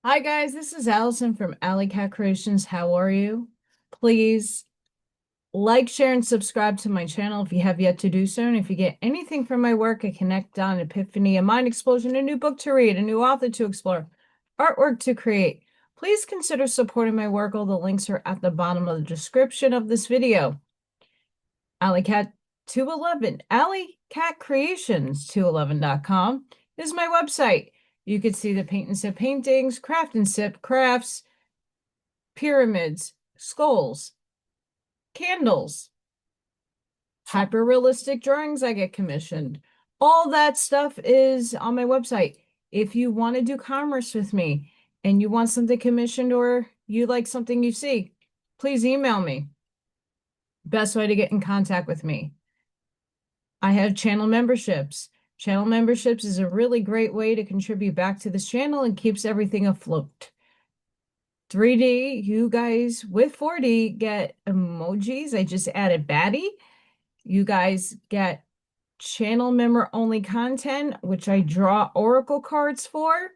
Hi guys, this is Allison from AllyKat Creations. How are you? Please like, share, and subscribe to my channel if you have yet to do so. And if you get anything from my work, a connect on epiphany, a mind explosion, a new book to read, a new author to explore, artwork to create, please consider supporting my work. All the links are at the bottom of the description of this video. AllyKat 211, AllyKat Creations 211.com is my website. You could see the paint and sip paintings, craft and sip crafts, pyramids, skulls, candles, hyper-realistic drawings I get commissioned. All that stuff is on my website. If you want to do commerce with me and you want something commissioned or you like something you see, please email me. Best way to get in contact with me. I have channel memberships. Channel memberships is a really great way to contribute back to this channel and keeps everything afloat. 3D, you guys with 4D get emojis. I just added Batty. You guys get channel member only content, which I draw oracle cards for,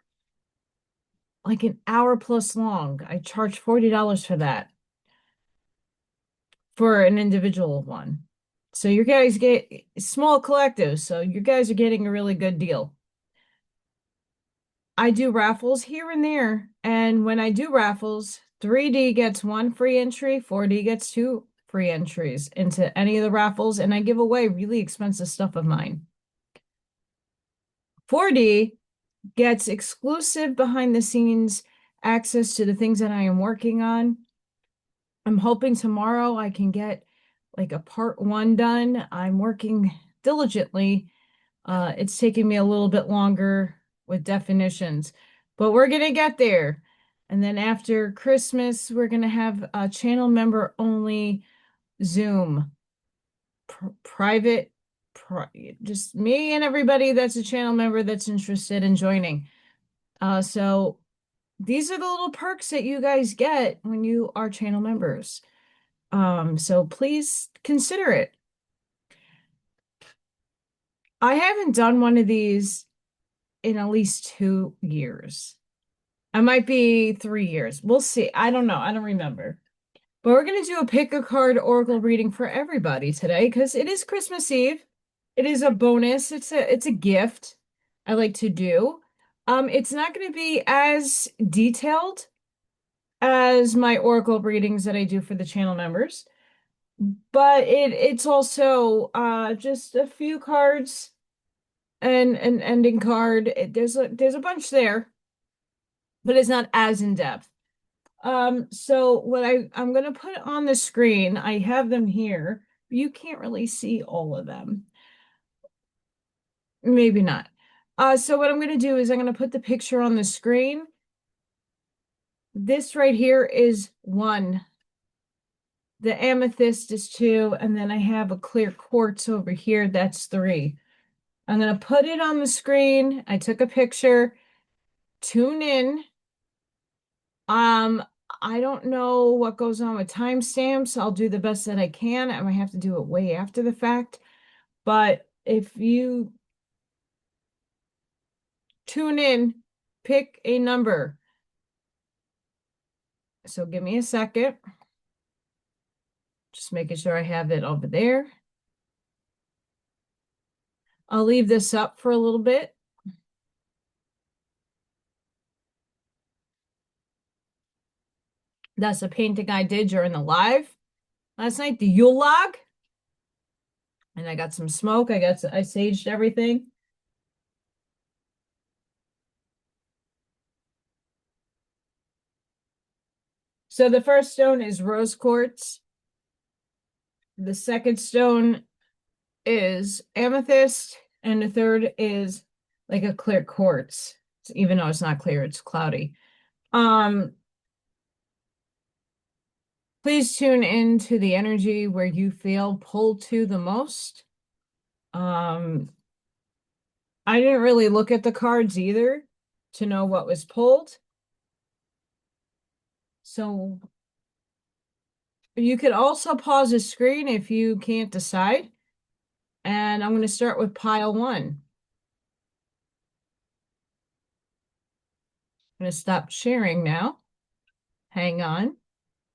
like an hour plus long. I charge $40 for that for an individual one. So you guys get small collectives, so you guys are getting a really good deal. I do raffles here and there, and when I do raffles, 3D gets one free entry, 4D gets two free entries into any of the raffles, and I give away really expensive stuff of mine. 4D gets exclusive behind the scenes access to the things that I am working on. I'm hoping tomorrow I can get like a part one done. I'm working diligently. It's taking me a little bit longer with definitions, but we're gonna get there. And then after Christmas, we're gonna have a channel member only Zoom private, just me and everybody that's a channel member that's interested in joining. So these are the little perks that you guys get when you are channel members. So please consider it. I haven't done one of these in at least 2 years. I might be 3 years. We'll see. I don't know. I don't remember. But we're going to do a pick a card oracle reading for everybody today because it is Christmas Eve. It is a bonus. It's a gift I like to do. It's not going to be as detailed as my oracle readings that I do for the channel members, but it's also just a few cards and an ending card. There's a bunch there, but it's not as in depth. So what I'm gonna put on the screen, I have them here. You can't really see all of them. Maybe not. So what I'm gonna do is I'm gonna put the picture on the screen. This right here is 1. The amethyst is 2, and then I have a clear quartz over here, that's 3. I'm gonna put it on the screen. I took a picture. Tune in. Um, I don't know what goes on with timestamps. I'll do the best that I can. I might have to do it way after the fact. But if you tune in, pick a number. So give me a second. Just making sure I have it over there. I'll leave this up for a little bit. That's a painting I did during the live last night, the Yule log. And I got some smoke. I saged everything. So the first stone is rose quartz. The second stone is amethyst, and the third is like a clear quartz. Even though it's not clear, it's cloudy. Please tune into the energy where you feel pulled to the most. I didn't really look at the cards either to know what was pulled. So you could also pause the screen if you can't decide. And I'm going to start with pile 1. going to stop sharing now. Hang on.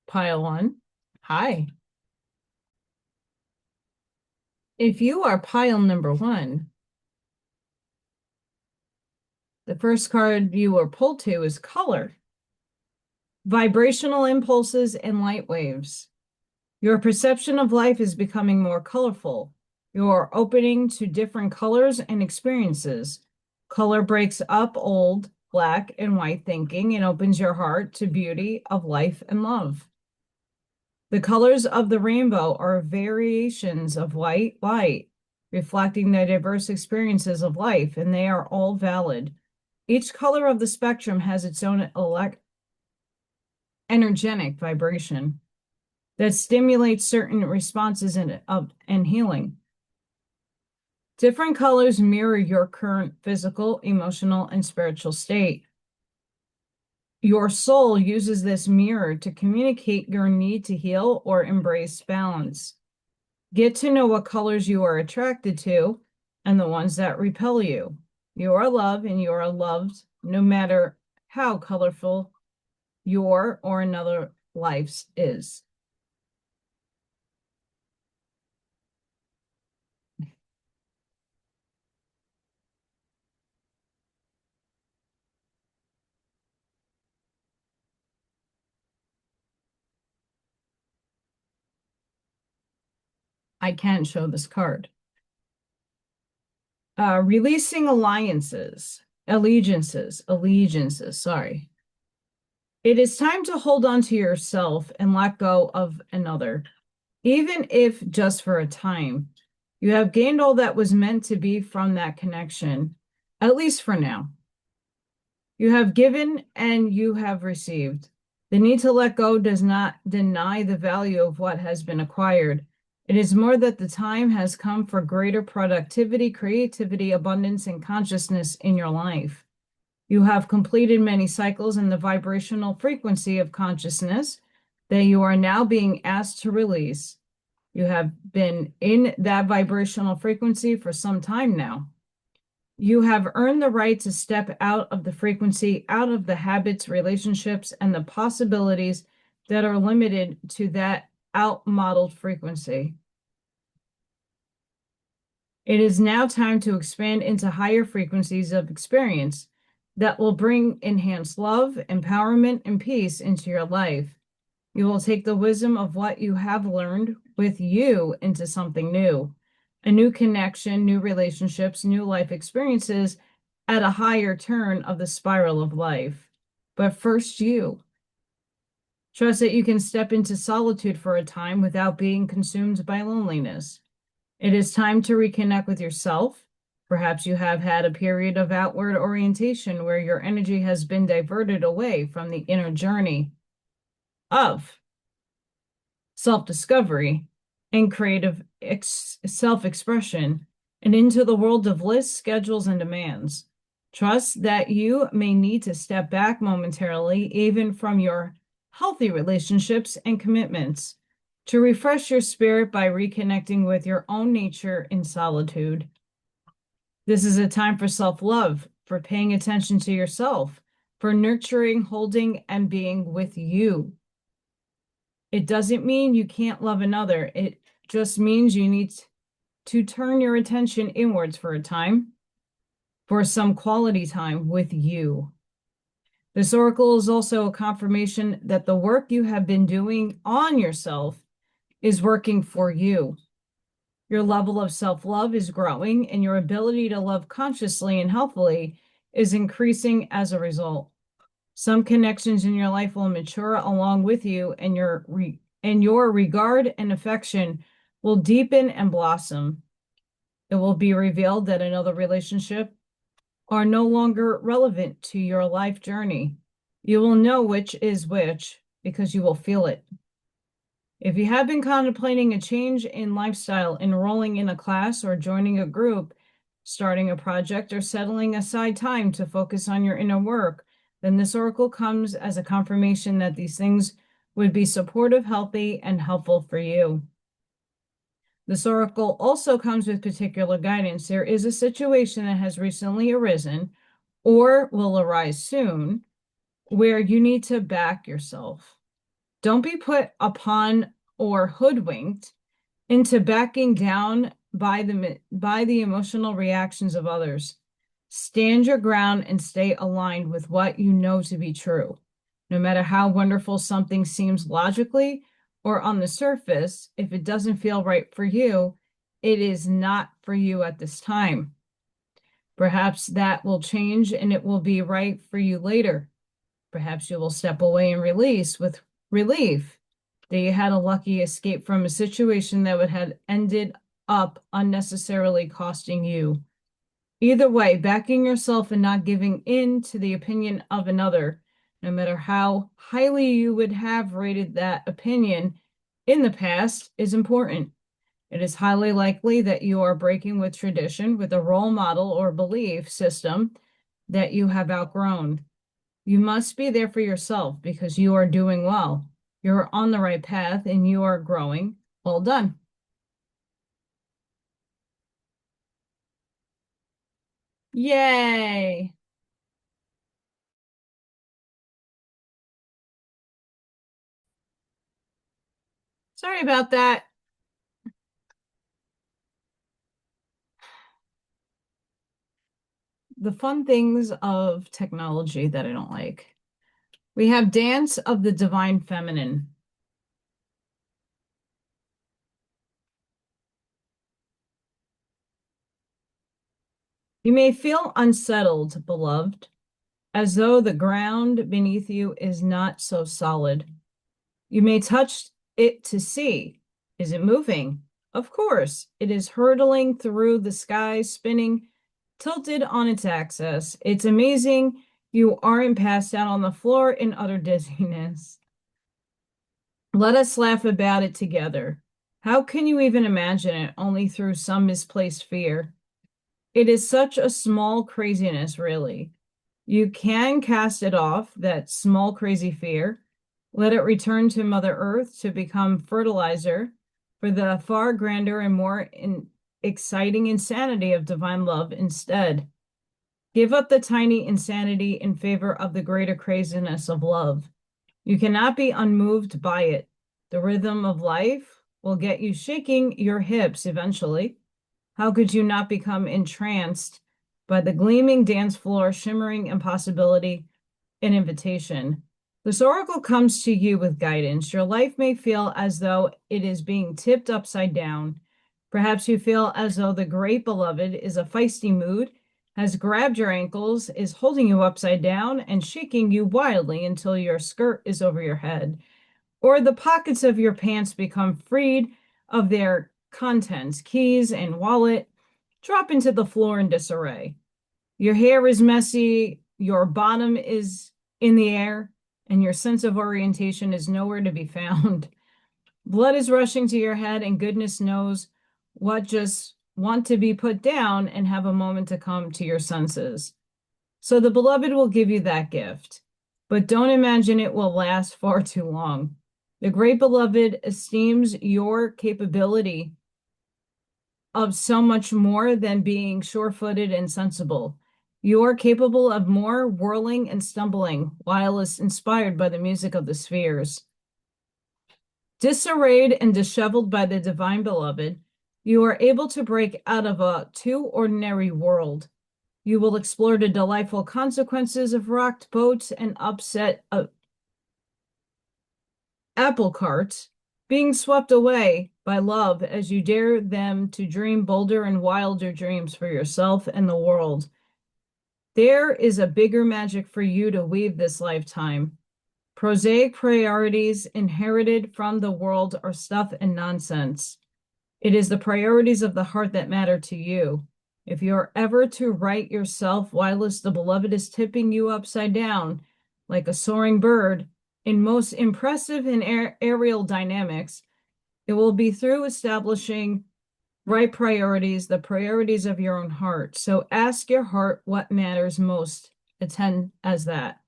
Pile on. Hi. If you are pile number 1, the first card you were pulled to is color. Vibrational impulses and light waves. Your perception of life is becoming more colorful. You're opening to different colors and experiences. Color breaks up old black and white thinking and opens your heart to beauty of life and love. The colors of the rainbow are variations of white light, reflecting the diverse experiences of life, and they are all valid. Each color of the spectrum has its own energetic vibration that stimulates certain responses and healing. Different colors mirror your current physical, emotional, and spiritual state. Your soul uses this mirror to communicate your need to heal or embrace balance. Get to know what colors you are attracted to and the ones that repel you. You are loved and you are loved no matter how colorful your or another life's is. I can't show this card. Releasing allegiances, sorry. It is time to hold on to yourself and let go of another, even if just for a time. You have gained all that was meant to be from that connection, at least for now. You have given and you have received. The need to let go does not deny the value of what has been acquired. It is more that the time has come for greater productivity, creativity, abundance, and consciousness in your life. You have completed many cycles in the vibrational frequency of consciousness that you are now being asked to release. You have been in that vibrational frequency for some time now. You have earned the right to step out of the frequency, out of the habits, relationships, and the possibilities that are limited to that out-modeled frequency. It is now time to expand into higher frequencies of experience that will bring enhanced love, empowerment, and peace into your life. You will take the wisdom of what you have learned with you into something new, a new connection, new relationships, new life experiences at a higher turn of the spiral of life. But first, you. Trust that you can step into solitude for a time without being consumed by loneliness. It is time to reconnect with yourself. Perhaps you have had a period of outward orientation where your energy has been diverted away from the inner journey of self-discovery and creative self-expression and into the world of lists, schedules, and demands. Trust that you may need to step back momentarily, even from your healthy relationships and commitments, to refresh your spirit by reconnecting with your own nature in solitude. This is a time for self-love, for paying attention to yourself, for nurturing, holding, and being with you. It doesn't mean you can't love another. It just means you need to turn your attention inwards for a time, for some quality time with you. This oracle is also a confirmation that the work you have been doing on yourself is working for you. Your level of self-love is growing, and your ability to love consciously and healthfully is increasing as a result. Some connections in your life will mature along with you, and your regard and affection will deepen and blossom. It will be revealed that another relationship are no longer relevant to your life journey. You will know which is which because you will feel it. If you have been contemplating a change in lifestyle, enrolling in a class or joining a group, starting a project, or settling aside time to focus on your inner work, then this oracle comes as a confirmation that these things would be supportive, healthy, and helpful for you. This oracle also comes with particular guidance. There is a situation that has recently arisen or will arise soon where you need to back yourself. Don't be put upon or hoodwinked into backing down by the emotional reactions of others. Stand your ground and stay aligned with what you know to be true. No matter how wonderful something seems logically or on the surface, if it doesn't feel right for you, it is not for you at this time. Perhaps that will change and it will be right for you later. Perhaps you will step away and release with relief that you had a lucky escape from a situation that would have ended up unnecessarily costing you. Either way, backing yourself and not giving in to the opinion of another, no matter how highly you would have rated that opinion in the past, is important. It is highly likely that you are breaking with tradition with a role model or belief system that you have outgrown. You must be there for yourself because you are doing well. You're on the right path and you are growing. Well done. Yay. Sorry about that. The fun things of technology that I don't like. We have Dance of the Divine Feminine. You may feel unsettled, beloved, as though the ground beneath you is not so solid. You may touch it to see. Is it moving? Of course, it is hurtling through the sky, spinning, tilted on its axis. It's amazing you aren't passed out on the floor in utter dizziness. Let us laugh about it together. How can you even imagine it only through some misplaced fear? It is such a small craziness, really. You can cast it off, that small crazy fear. Let it return to Mother Earth to become fertilizer for the far grander and more exciting insanity of divine love instead. Give up the tiny insanity in favor of the greater craziness of love. You cannot be unmoved by it. The rhythm of life will get you shaking your hips eventually. How could you not become entranced by the gleaming dance floor, shimmering impossibility and invitation? This oracle comes to you with guidance. Your life may feel as though it is being tipped upside down. Perhaps you feel as though the great beloved is a feisty mood, has grabbed your ankles, is holding you upside down, and shaking you wildly until your skirt is over your head, or the pockets of your pants become freed of their contents, keys and wallet, drop into the floor in disarray. Your hair is messy, your bottom is in the air, and your sense of orientation is nowhere to be found. Blood is rushing to your head, and goodness knows what just want to be put down and have a moment to come to your senses. So the beloved will give you that gift, but don't imagine it will last far too long. The great beloved esteems your capability of so much more than being sure-footed and sensible. You are capable of more whirling and stumbling, while is inspired by the music of the spheres. Disarrayed and disheveled by the divine beloved, you are able to break out of a too ordinary world. You will explore the delightful consequences of rocked boats and upset apple carts, being swept away by love as you dare them to dream bolder and wilder dreams for yourself and the world. There is a bigger magic for you to weave this lifetime. Prosaic priorities inherited from the world are stuff and nonsense. It is the priorities of the heart that matter to you. If you are ever to right yourself whilst the beloved is tipping you upside down like a soaring bird in most impressive and aerial dynamics, it will be through establishing right priorities, the priorities of your own heart. So ask your heart what matters most. Attend as that.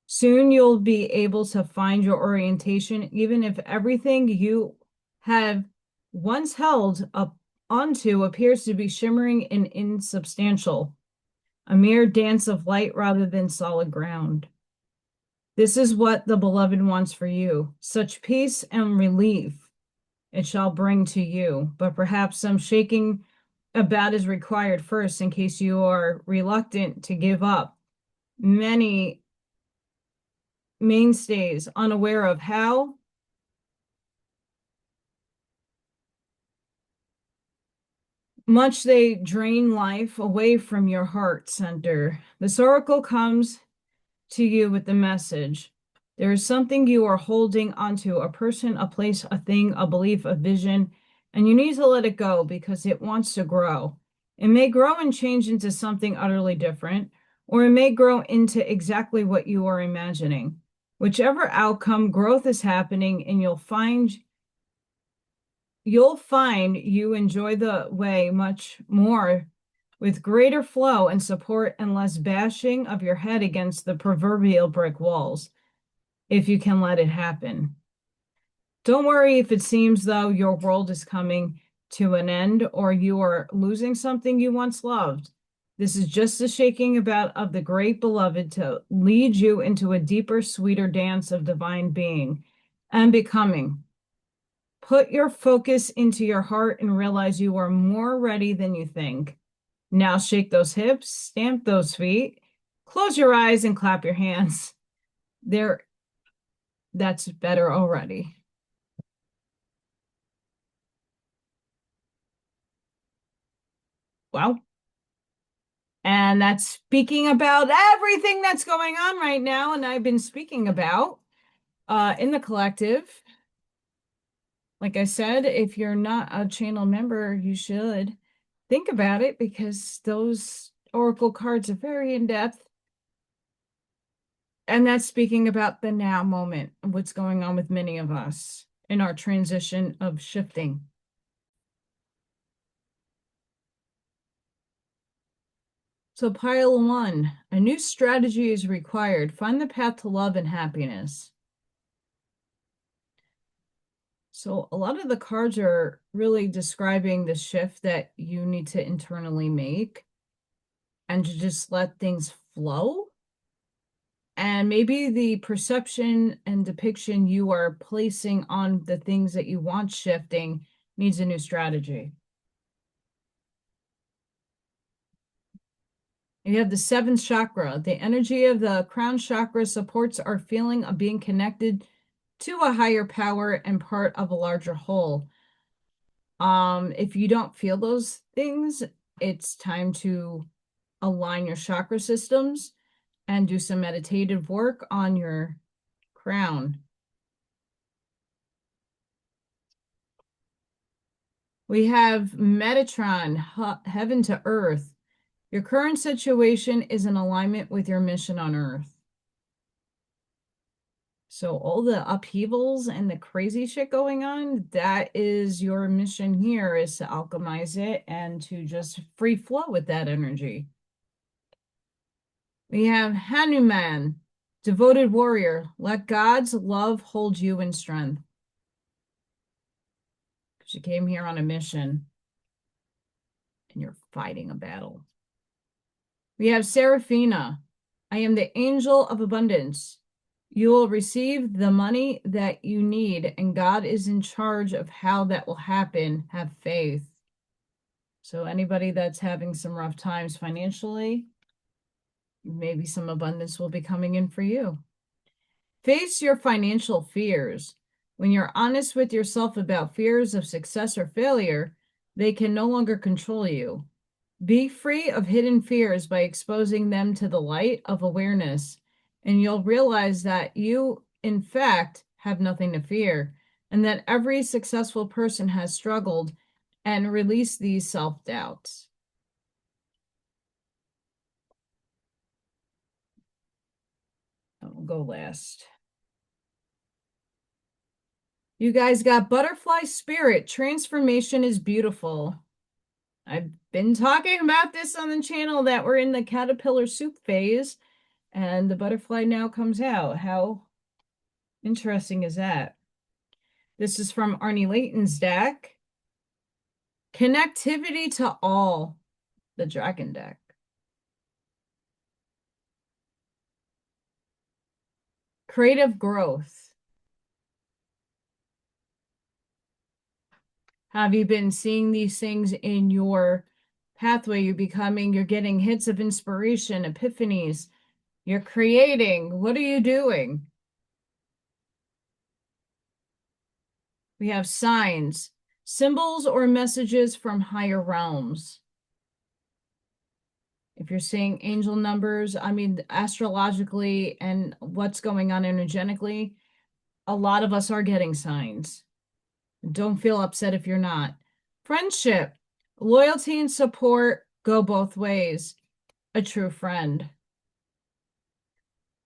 Soon you'll be able to find your orientation, even if everything you have once held up onto appears to be shimmering and insubstantial, a mere dance of light rather than solid ground. This is what the beloved wants for you. Such peace and relief it shall bring to you, but perhaps some shaking about is required first in case you are reluctant to give up. Many mainstays unaware of how much they drain life away from your heart center. This oracle comes to you with the message. There is something you are holding onto, a person, a place, a thing, a belief, a vision, and you need to let it go because it wants to grow. It may grow and change into something utterly different, or it may grow into exactly what you are imagining. Whichever outcome, growth is happening, and you'll find you enjoy the way much more with greater flow and support and less bashing of your head against the proverbial brick walls, if you can let it happen. Don't worry if it seems though your world is coming to an end or you are losing something you once loved. This is just the shaking about of the great beloved to lead you into a deeper, sweeter dance of divine being and becoming. Put your focus into your heart and realize you are more ready than you think. Now shake those hips, stamp those feet, close your eyes and clap your hands. There, that's better already. Well, and that's speaking about everything that's going on right now, and I've been speaking about in the collective. Like I said, if you're not a channel member, you should think about it because those oracle cards are very in-depth. And that's speaking about the now moment, what's going on with many of us in our transition of shifting. So pile one, a new strategy is required. Find the path to love and happiness. So a lot of the cards are really describing the shift that you need to internally make and to just let things flow. And maybe the perception and depiction you are placing on the things that you want shifting needs a new strategy. You have the seventh chakra. The energy of the crown chakra supports our feeling of being connected to a higher power and part of a larger whole. If you don't feel those things, it's time to align your chakra systems and do some meditative work on your crown. We have Metatron, heaven to earth. Your current situation is in alignment with your mission on earth. So all the upheavals and the crazy shit going on, that is your mission here, is to alchemize it and to just free flow with that energy. We have Hanuman, devoted warrior. Let God's love hold you in strength. Because you came here on a mission and you're fighting a battle. We have Seraphina. I am the angel of abundance. You will receive the money that you need, and God is in charge of how that will happen. Have faith. So anybody that's having some rough times financially, maybe some abundance will be coming in for you. Face your financial fears. When you're honest with yourself about fears of success or failure, they can no longer control you. Be free of hidden fears by exposing them to the light of awareness, and you'll realize that you, in fact, have nothing to fear, and that every successful person has struggled and released these self-doubts. I'll go last. You guys got butterfly spirit. Transformation is beautiful. I've been talking about this on the channel that we're in the caterpillar soup phase, and the butterfly now comes out. How interesting is that? This is from Arnie Layton's deck. Connectivity to all, the dragon deck. Creative growth. Have you been seeing these things in your pathway? You're getting hits of inspiration, epiphanies. You're creating. What are you doing? We have signs, symbols or messages from higher realms. If you're seeing angel numbers, I mean, astrologically and what's going on energetically, a lot of us are getting signs. Don't feel upset if you're not. Friendship, loyalty and support go both ways. A true friend.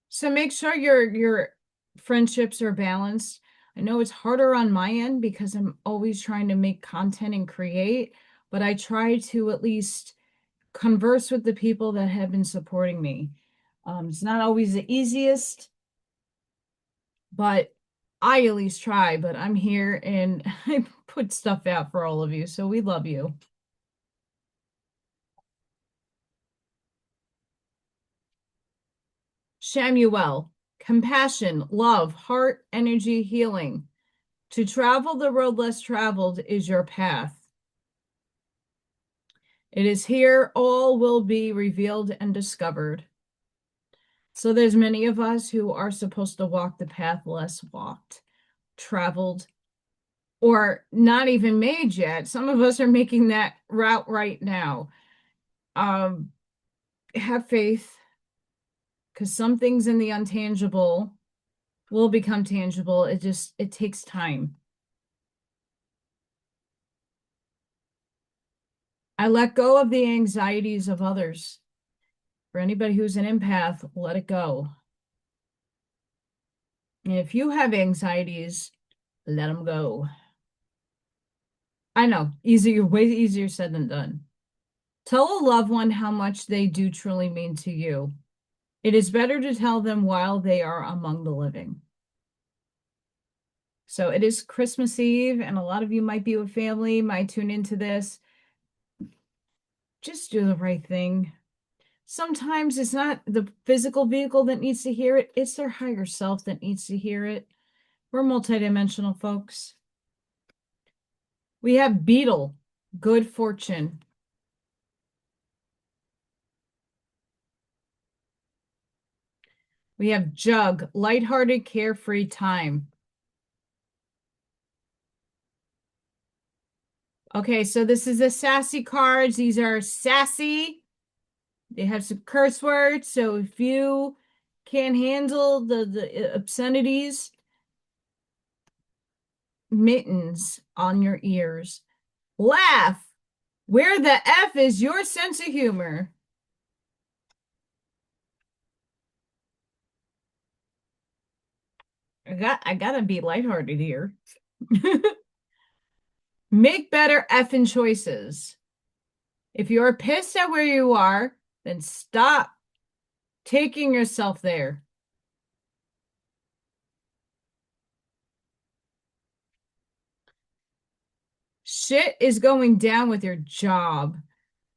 So make sure your friendships are balanced. I know it's harder on my end because I'm always trying to make content and create, but I try to at least converse with the people that have been supporting me. It's not always the easiest, but I at least try. But I'm here and I put stuff out for all of you, so we love you. Shamuel, compassion, love, heart, energy, healing. To travel the road less traveled is your path. It is here all will be revealed and discovered. So there's many of us who are supposed to walk the path less walked, traveled, or not even made yet. Some of us are making that route right now. Have faith, because some things in the untangible will become tangible. It takes time. I let go of the anxieties of others. For anybody who's an empath, let it go. And if you have anxieties, let them go. I know, way easier said than done. Tell a loved one how much they do truly mean to you. It is better to tell them while they are among the living. So it is Christmas Eve, and a lot of you might be with family, might tune into this. Just do the right thing. Sometimes it's not the physical vehicle that needs to hear it, it's their higher self that needs to hear it. We're multidimensional folks. We have Beetle, good fortune. We have Jug, lighthearted, carefree time. Okay, so this is the sassy cards. These are sassy. They have some curse words, so if you can't handle the obscenities, mittens on your ears. Laugh. Where the F is your sense of humor? I gotta be lighthearted here. Make better effing choices. If you're pissed at where you are, then stop taking yourself there. Shit is going down with your job.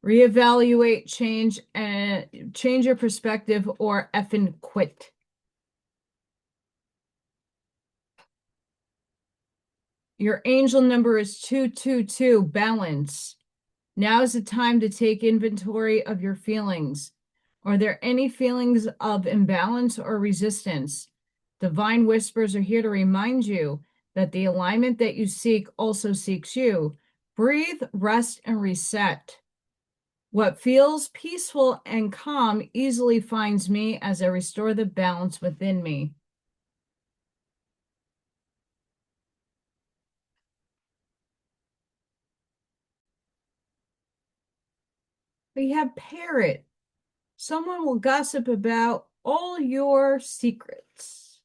Reevaluate, change your perspective, or effing quit. Your angel number is 222, balance. Now is the time to take inventory of your feelings. Are there any feelings of imbalance or resistance? Divine whispers are here to remind you that the alignment that you seek also seeks you. Breathe, rest, and reset. What feels peaceful and calm easily finds me as I restore the balance within me. We have Parrot. Someone will gossip about all your secrets.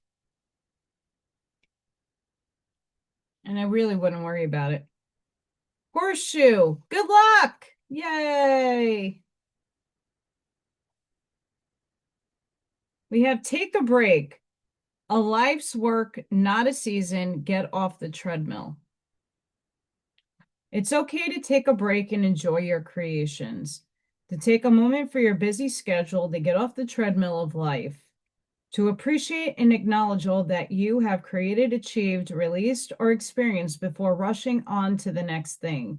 And I really wouldn't worry about it. Horseshoe. Good luck. Yay. We have take a break. A life's work, not a season. Get off the treadmill. It's okay to take a break and enjoy your creations. To take a moment for your busy schedule to get off the treadmill of life. to appreciate and acknowledge all that you have created, achieved, released, or experienced before rushing on to the next thing.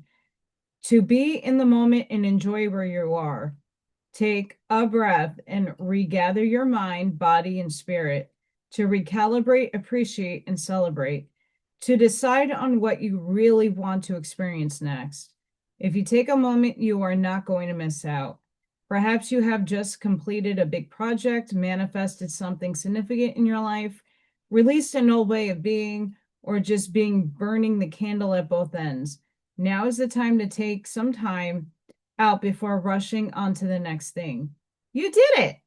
To be in the moment and enjoy where you are. Take a breath and regather your mind, body, and spirit to recalibrate, appreciate, and celebrate, to decide on what you really want to experience next. If you take a moment, you are not going to miss out. Perhaps you have just completed a big project, manifested something significant in your life, released an old way of being, or just being burning the candle at both ends. Now is the time to take some time out before rushing on to the next thing. You did it.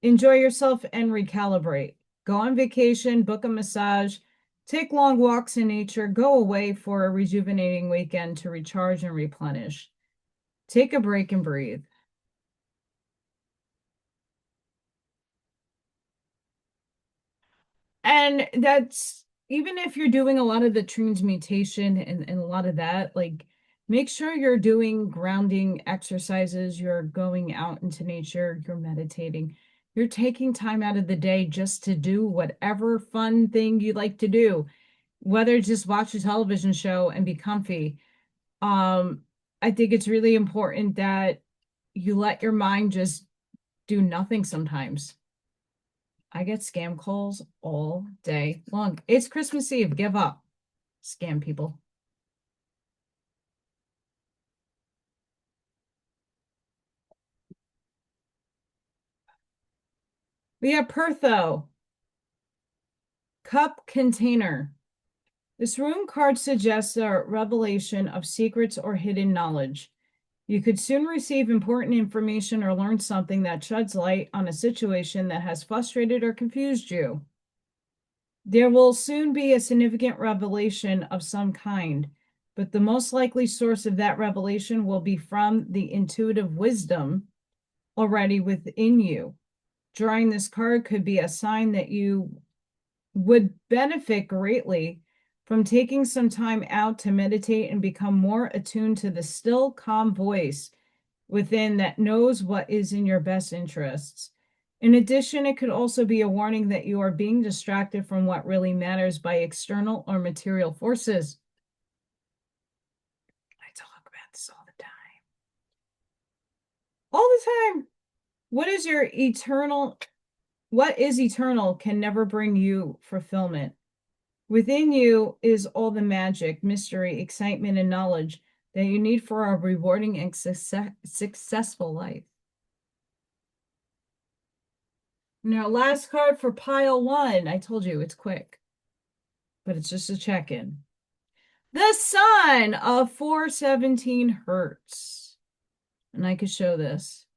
Enjoy yourself and recalibrate. Go on vacation, book a massage, take long walks in nature, go away for a rejuvenating weekend to recharge and replenish. Take a break and breathe. And that's even if you're doing a lot of the transmutation and a lot of that, like make sure you're doing grounding exercises, you're going out into nature, you're meditating, you're taking time out of the day just to do whatever fun thing you like to do, whether it's just watch a television show and be comfy. Um, I think it's really important that you let your mind just do nothing sometimes. I get scam calls all day long. It's Christmas Eve. Give up. Scam people. We have Pertho. Cup container. This rune card suggests a revelation of secrets or hidden knowledge. You could soon receive important information or learn something that sheds light on a situation that has frustrated or confused you. There will soon be a significant revelation of some kind, but the most likely source of that revelation will be from the intuitive wisdom already within you. Drawing this card could be a sign that you would benefit greatly from taking some time out to meditate and become more attuned to the still, calm voice within that knows what is in your best interests. In addition, it could also be a warning that you are being distracted from what really matters by external or material forces. I talk about this all the time. All the time. What is eternal can never bring you fulfillment. Within you is all the magic, mystery, excitement, and knowledge that you need for a rewarding and successful life. Now, last card for pile one. I told you it's quick, but it's just a check-in. The sun of 417 hertz. And I could show this.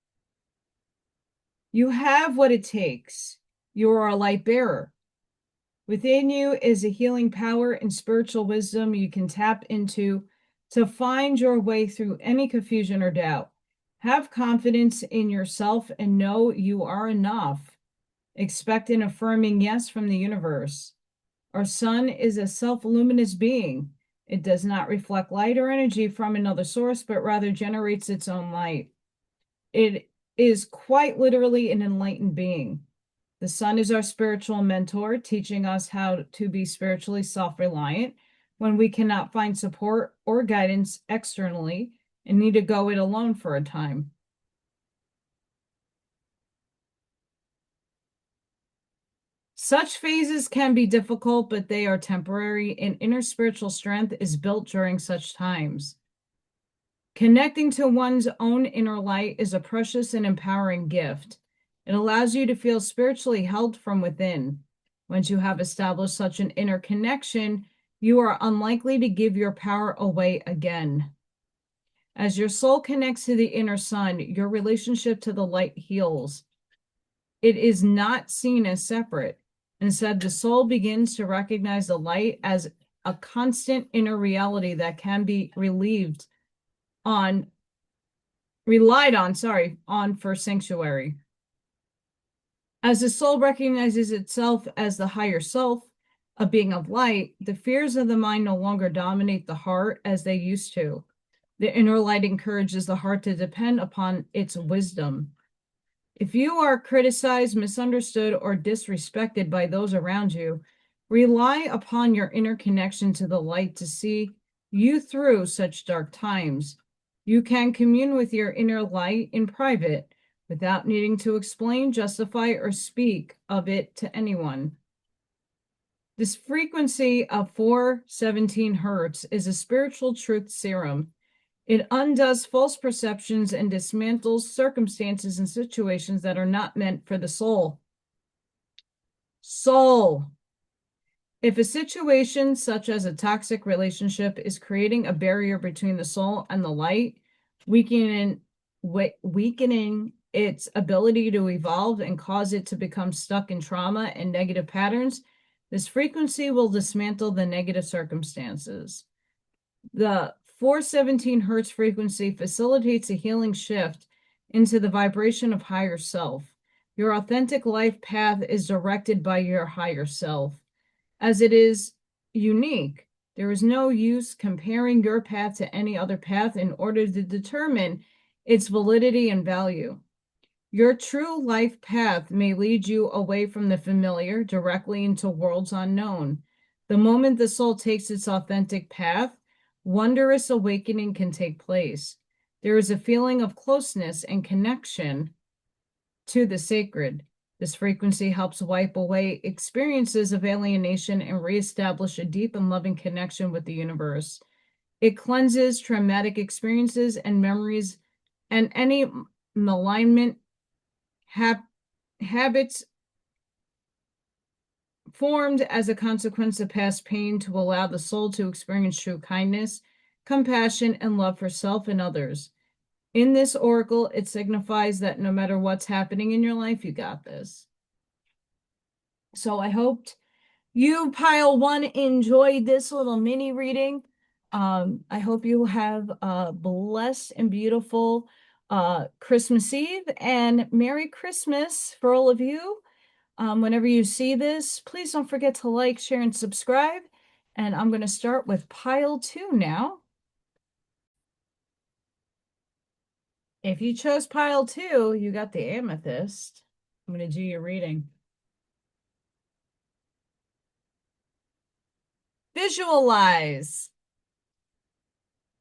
You have what it takes. You are a light bearer. Within you is a healing power and spiritual wisdom you can tap into to find your way through any confusion or doubt. Have confidence in yourself and know you are enough. Expect an affirming yes from the universe. Our sun is a self-luminous being. It does not reflect light or energy from another source, but rather generates its own light. It is quite literally an enlightened being. The sun is our spiritual mentor, teaching us how to be spiritually self-reliant when we cannot find support or guidance externally and need to go it alone for a time. Such phases can be difficult, but they are temporary, and inner spiritual strength is built during such times. Connecting to one's own inner light is a precious and empowering gift. It allows you to feel spiritually held from within. Once you have established such an inner connection, you are unlikely to give your power away again. As your soul connects to the inner sun, your relationship to the light heals. It is not seen as separate. Instead, the soul begins to recognize the light as a constant inner reality that can be relied on for sanctuary. As the soul recognizes itself as the higher self, a being of light, the fears of the mind no longer dominate the heart as they used to. The inner light encourages the heart to depend upon its wisdom. If you are criticized, misunderstood, or disrespected by those around you, rely upon your inner connection to the light to see you through such dark times. You can commune with your inner light in private without needing to explain, justify, or speak of it to anyone. This frequency of 417 hertz is a spiritual truth serum. It undoes false perceptions and dismantles circumstances and situations that are not meant for the soul. Soul. If a situation such as a toxic relationship is creating a barrier between the soul and the light, weakening its ability to evolve and cause it to become stuck in trauma and negative patterns, this frequency will dismantle the negative circumstances. The 417 hertz frequency facilitates a healing shift into the vibration of higher self. Your authentic life path is directed by your higher self. As it is unique, there is no use comparing your path to any other path in order to determine its validity and value. Your true life path may lead you away from the familiar directly into worlds unknown. The moment the soul takes its authentic path, wondrous awakening can take place. There is a feeling of closeness and connection to the sacred. This frequency helps wipe away experiences of alienation and reestablish a deep and loving connection with the universe. It cleanses traumatic experiences and memories and any malignment habits formed as a consequence of past pain to allow the soul to experience true kindness, compassion, and love for self and others. In this oracle, it signifies that no matter what's happening in your life, you got this. So I hoped you, pile one, enjoyed this little mini reading. I hope you have a blessed and beautiful Christmas Eve, and Merry Christmas for all of you. Whenever you see this, please don't forget to like, share, and subscribe. And I'm going to start with pile 2 now. If you chose pile 2, you got the Amethyst. I'm going to do your reading. Visualize.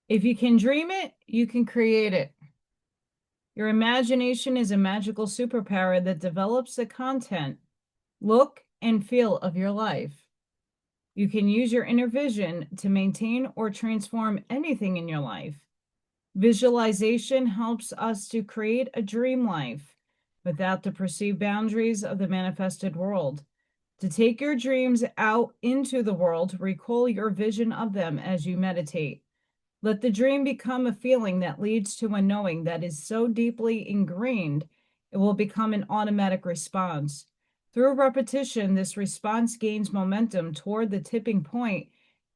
If you can dream it, you can create it. Your imagination is a magical superpower that develops the content, look, and feel of your life. You can use your inner vision to maintain or transform anything in your life. Visualization helps us to create a dream life without the perceived boundaries of the manifested world. To take your dreams out into the world, recall your vision of them as you meditate. Let the dream become a feeling that leads to a knowing that is so deeply ingrained, it will become an automatic response. Through repetition, this response gains momentum toward the tipping point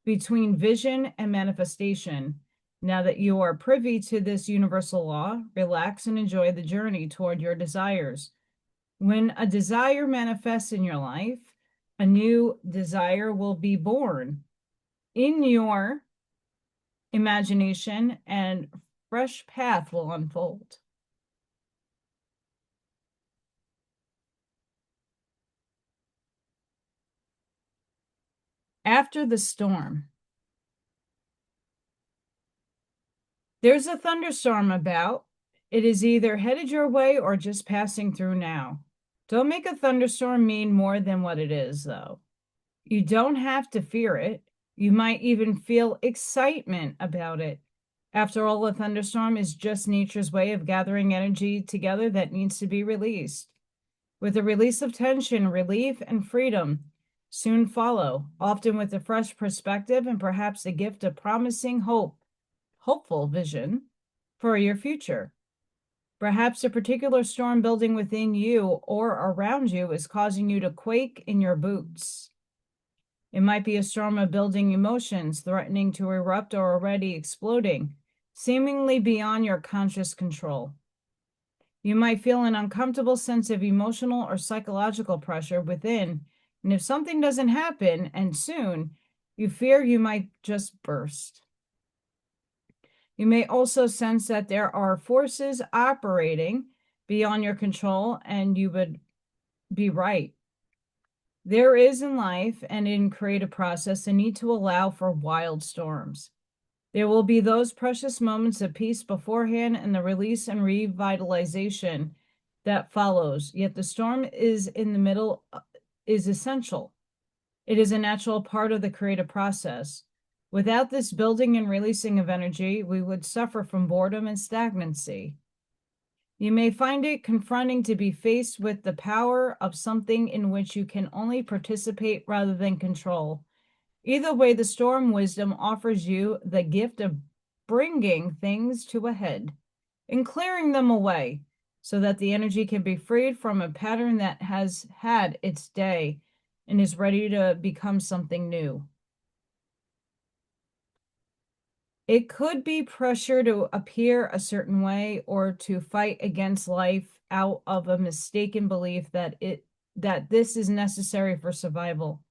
between vision and manifestation. Now that you are privy to this universal law, relax and enjoy the journey toward your desires. When a desire manifests in your life, a new desire will be born in your imagination, and fresh path will unfold. After the storm. There's a thunderstorm about. It is either headed your way or just passing through now. Don't make a thunderstorm mean more than what it is, though. You don't have to fear it. You might even feel excitement about it. After all, a thunderstorm is just nature's way of gathering energy together that needs to be released. With the release of tension, relief, and freedom soon follow, often with a fresh perspective and perhaps the gift of promising hopeful vision for your future. Perhaps a particular storm building within you or around you is causing you to quake in your boots. It might be a storm of building emotions, threatening to erupt or already exploding, seemingly beyond your conscious control. You might feel an uncomfortable sense of emotional or psychological pressure within, and if something doesn't happen, and soon, you fear you might just burst. You may also sense that there are forces operating beyond your control, and you would be right. There is in life and in creative process a need to allow for wild storms. There will be those precious moments of peace beforehand and the release and revitalization that follows. Yet the storm is in the middle is essential. It is a natural part of the creative process. Without this building and releasing of energy, we would suffer from boredom and stagnancy. You may find it confronting to be faced with the power of something in which you can only participate rather than control. Either way, the storm wisdom offers you the gift of bringing things to a head and clearing them away so that the energy can be freed from a pattern that has had its day and is ready to become something new. It could be pressure to appear a certain way or to fight against life out of a mistaken belief that this is necessary for survival.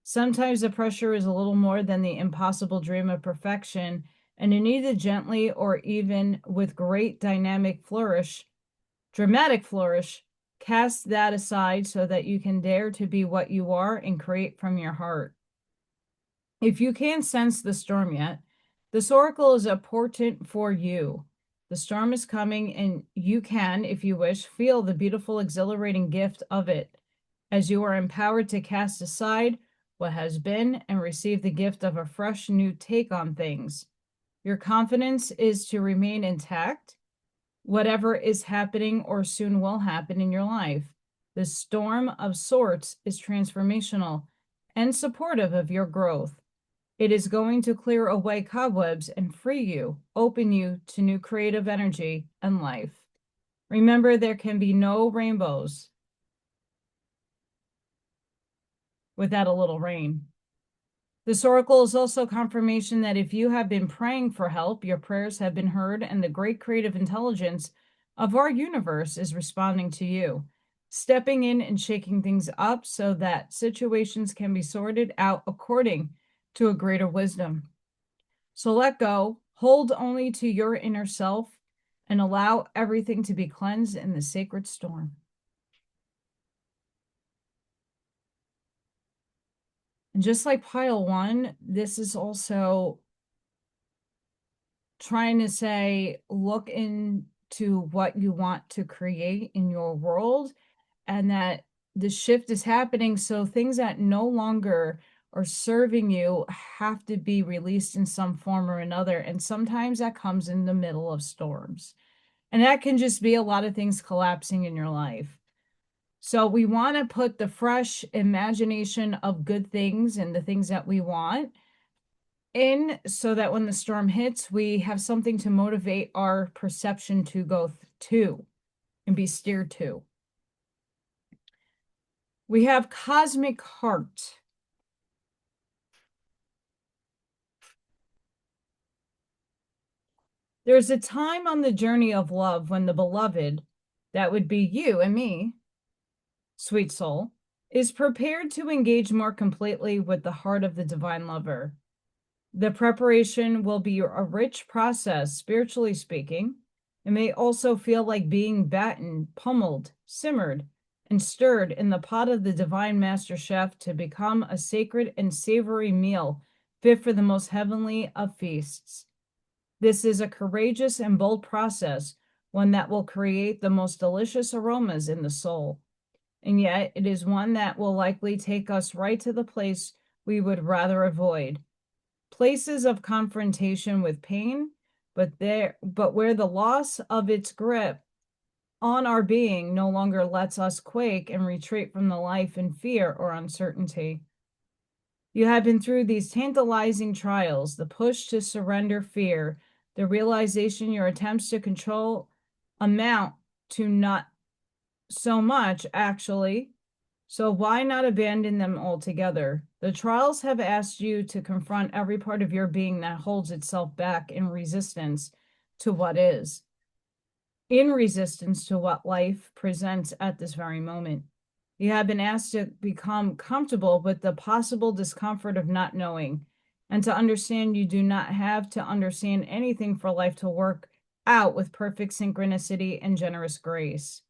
Sometimes the pressure is a little more than the impossible dream of perfection, and you need to gently or even with great dramatic flourish, cast that aside so that you can dare to be what you are and create from your heart. If you can't sense the storm yet, this oracle is a portent for you. The storm is coming, and you can, if you wish, feel the beautiful, exhilarating gift of it as you are empowered to cast aside what has been and receive the gift of a fresh new take on things. Your confidence is to remain intact, whatever is happening or soon will happen in your life. The storm of sorts is transformational and supportive of your growth. It is going to clear away cobwebs and free you, open you to new creative energy and life. Remember, there can be no rainbows without a little rain. This oracle is also confirmation that if you have been praying for help, your prayers have been heard, and the great creative intelligence of our universe is responding to you, stepping in and shaking things up so that situations can be sorted out according to a greater wisdom. So let go, hold only to your inner self, and allow everything to be cleansed in the sacred storm. And just like pile one, this is also trying to say, look into what you want to create in your world, and that the shift is happening. So things that no longer are serving you have to be released in some form or another. And sometimes that comes in the middle of storms. And that can just be a lot of things collapsing in your life. So we want to put the fresh imagination of good things and the things that we want in so that when the storm hits, we have something to motivate our perception to go to and be steered to. We have cosmic heart. There's a time on the journey of love when the beloved, that would be you and me, sweet soul, is prepared to engage more completely with the heart of the divine lover. The preparation will be a rich process, spiritually speaking. It may also feel like being battened, pummeled, simmered, and stirred in the pot of the divine master chef to become a sacred and savory meal fit for the most heavenly of feasts. This is a courageous and bold process, one that will create the most delicious aromas in the soul. And yet it is one that will likely take us right to the place we would rather avoid. Places of confrontation with pain, but where the loss of its grip on our being no longer lets us quake and retreat from the life in fear or uncertainty. You have been through these tantalizing trials, the push to surrender fear, the realization your attempts to control amount to not so much, actually. So why not abandon them altogether? The trials have asked you to confront every part of your being that holds itself back in resistance to what is, in resistance to what life presents at this very moment. You have been asked to become comfortable with the possible discomfort of not knowing, and to understand you do not have to understand anything for life to work out with perfect synchronicity and generous grace.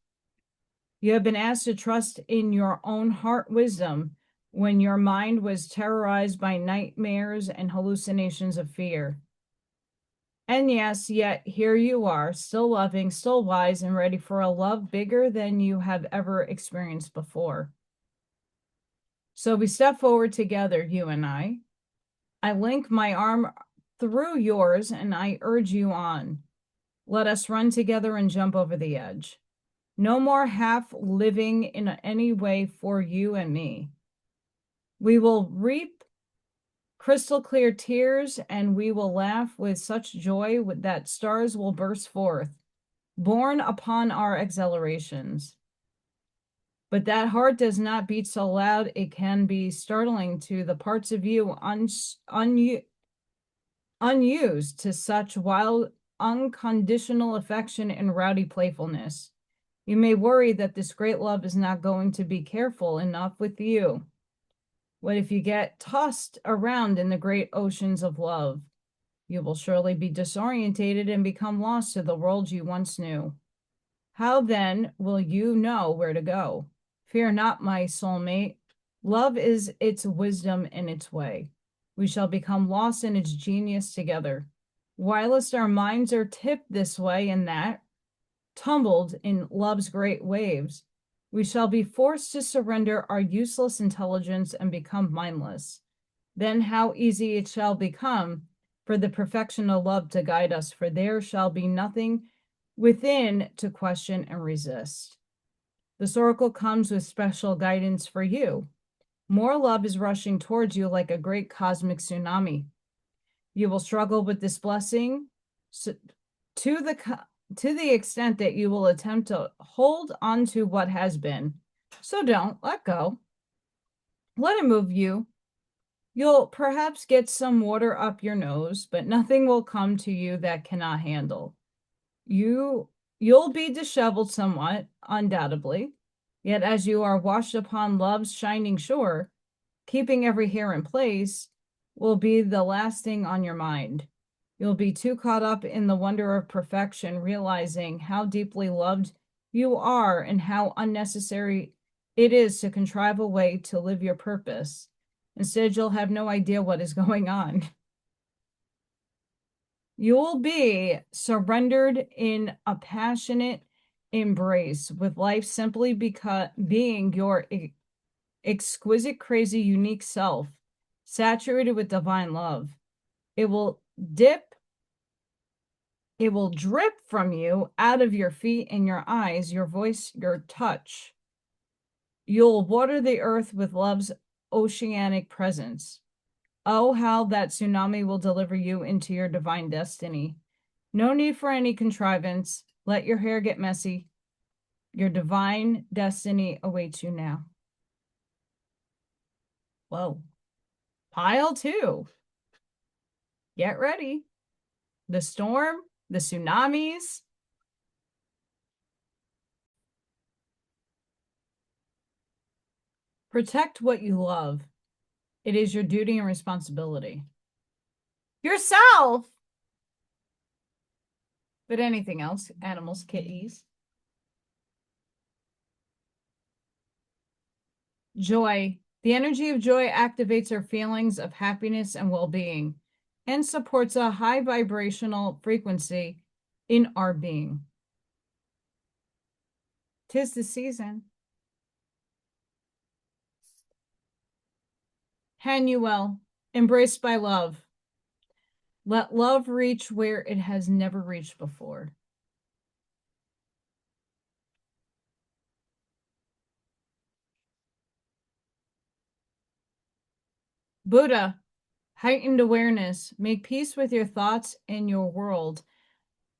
You have been asked to trust in your own heart wisdom when your mind was terrorized by nightmares and hallucinations of fear. And yes, yet here you are, still loving, still wise, and ready for a love bigger than you have ever experienced before. So we step forward together, you and I. I link my arm through yours and I urge you on. Let us run together and jump over the edge. No more half living in any way for you and me. We will reap crystal clear tears and we will laugh with such joy that stars will burst forth, borne upon our exhilarations. But that heart does not beat so loud it can be startling to the parts of you unused to such wild, unconditional affection and rowdy playfulness. You may worry that this great love is not going to be careful enough with you. What if you get tossed around in the great oceans of love? You will surely be disorientated and become lost to the world you once knew. How then will you know where to go? Fear not, my soulmate. Love is its wisdom in its way. We shall become lost in its genius together. Whilst our minds are tipped this way and that, tumbled in love's great waves, we shall be forced to surrender our useless intelligence and become mindless. Then how easy it shall become for the perfection of love to guide us, for there shall be nothing within to question and resist. This oracle comes with special guidance for you. More love is rushing towards you like a great cosmic tsunami. You will struggle with this blessing to the extent that you will attempt to hold on to what has been. So don't let go. Let it move you. You'll perhaps get some water up your nose, but nothing will come to you that cannot handle. You'll be disheveled somewhat, undoubtedly. Yet as you are washed upon love's shining shore, keeping every hair in place will be the last thing on your mind. You'll be too caught up in the wonder of perfection, realizing how deeply loved you are and how unnecessary it is to contrive a way to live your purpose. Instead, you'll have no idea what is going on. You will be surrendered in a passionate embrace with life simply being your exquisite, crazy, unique self, saturated with divine love. It will drip from you out of your feet and your eyes, your voice, your touch. You'll water the earth with love's oceanic presence. Oh, how that tsunami will deliver you into your divine destiny. No need for any contrivance. Let your hair get messy. Your divine destiny awaits you now. Whoa. Pile 2. Get ready. The storm, the tsunamis. Protect what you love. It is your duty and responsibility. Yourself! But anything else, animals, kitties. Joy. The energy of joy activates our feelings of happiness and well-being and supports a high vibrational frequency in our being. 'Tis the season. Hanuel, embraced by love. Let love reach where it has never reached before. Buddha, heightened awareness. Make peace with your thoughts and your world.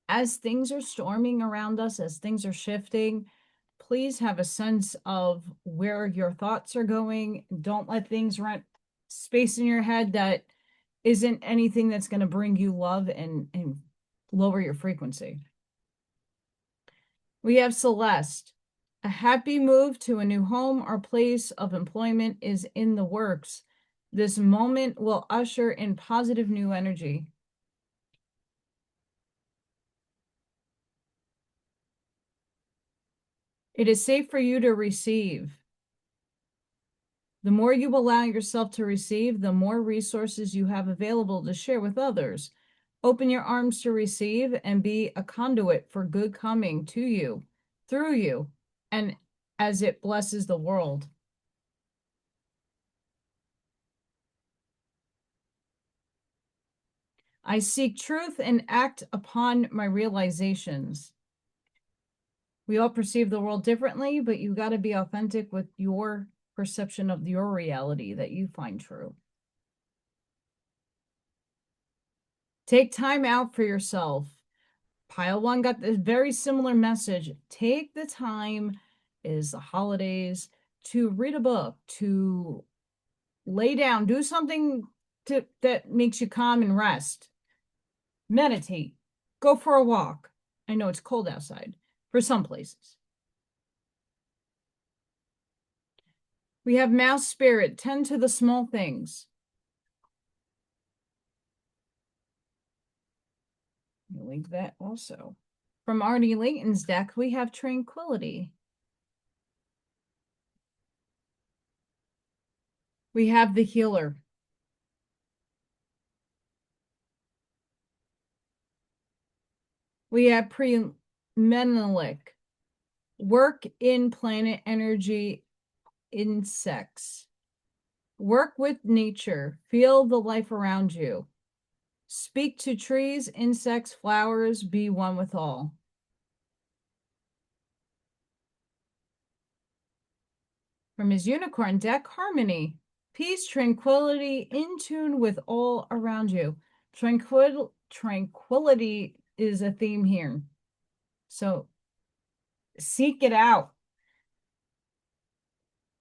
As things are storming around us, as things are shifting, please have a sense of where your thoughts are going. Don't let things rent space in your head that isn't anything that's going to bring you love and lower your frequency. We have Celeste. A happy move to a new home or place of employment is in the works. This moment will usher in positive new energy. It is safe for you to receive. The more you allow yourself to receive, the more resources you have available to share with others. Open your arms to receive and be a conduit for good coming to you, through you, and as it blesses the world. I seek truth and act upon my realizations. We all perceive the world differently, but you got to be authentic with your perception of your reality that you find true. Take time out for yourself. Pile one got this very similar message. Take the time, is the holidays, to read a book, to lay down, do something that makes you calm and rest. Meditate, go for a walk. I know it's cold outside for some places. We have mouse spirit, tend to the small things. Link that also. From Artie Layton's deck, we have tranquility. We have the healer. We have pre-Menelik. Work in planet energy insects. Work with nature. Feel the life around you. Speak to trees, insects, flowers. Be one with all. From his unicorn deck, harmony. Peace, tranquility, in tune with all around you. Tranquility is a theme here. So seek it out.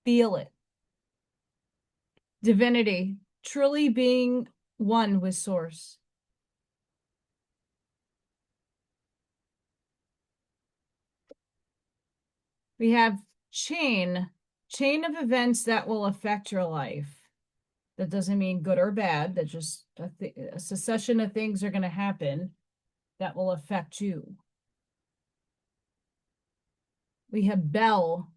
Feel it. Divinity, truly being one with source. We have chain of events that will affect your life. That doesn't mean good or bad. That just a succession of things are going to happen that will affect you. We have bell,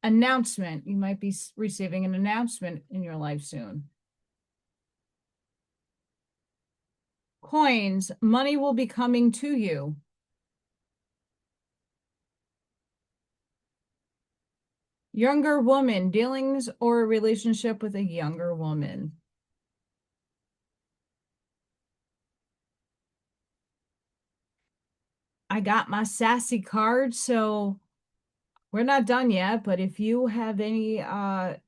announcement. You might be receiving an announcement in your life soon. Coins, money will be coming to you. Younger woman, dealings or a relationship with a younger woman. I got my sassy card, so we're not done yet, but if you have anything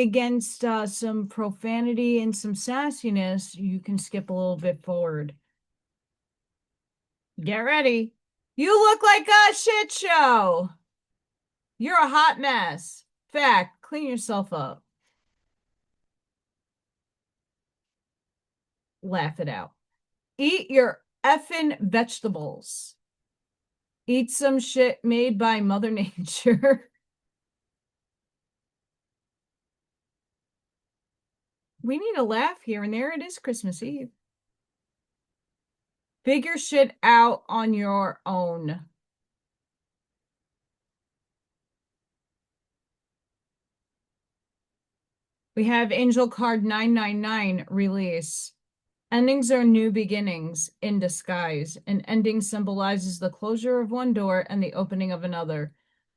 against some profanity and some sassiness, you can skip a little bit forward. Get ready. You look like a shit show. You're a hot mess. Fact, clean yourself up. Laugh it out. Eat your effing vegetables. Eat some shit made by Mother Nature. We need a laugh here and there. It is Christmas Eve. Figure shit out on your own. We have Angel Card 999 release. Endings are new beginnings in disguise. An ending symbolizes the closure of one door and the opening of another.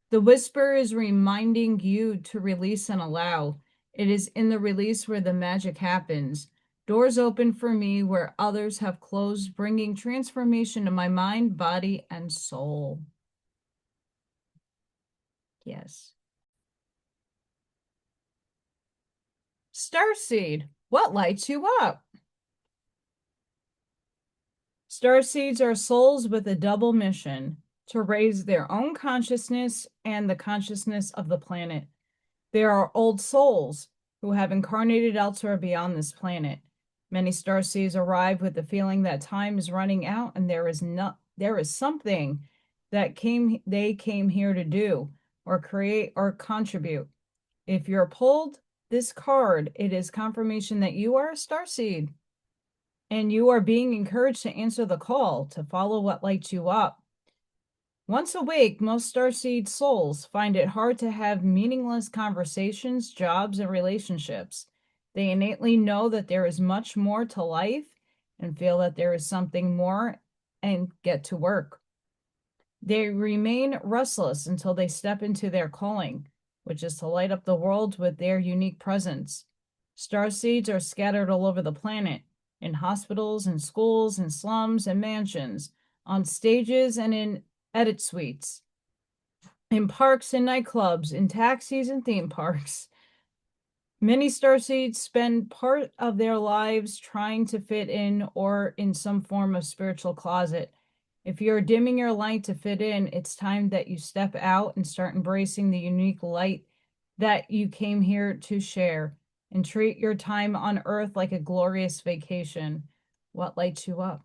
The whisper is reminding you to release and allow. It is in the release where the magic happens. Doors open for me where others have closed, bringing transformation to my mind, body, and soul. Yes. Starseed, what lights you up? Starseeds are souls with a double mission to raise their own consciousness and the consciousness of the planet. There are old souls who have incarnated elsewhere beyond this planet. Many starseeds arrive with the feeling that time is running out and there is something that they came here to do or create or contribute. If you're pulled this card, it is confirmation that you are a starseed and you are being encouraged to answer the call, to follow what lights you up. Once awake, most starseed souls find it hard to have meaningless conversations, jobs, and relationships. They innately know that there is much more to life and feel that there is something more and get to work. They remain restless until they step into their calling, which is to light up the world with their unique presence. Starseeds are scattered all over the planet, in hospitals and schools and slums and mansions, on stages and in edit suites, in parks and nightclubs, in taxis and theme parks. Many starseeds spend part of their lives trying to fit in or in some form of spiritual closet. If you're dimming your light to fit in, it's time that you step out and start embracing the unique light that you came here to share, and treat your time on Earth like a glorious vacation. What lights you up?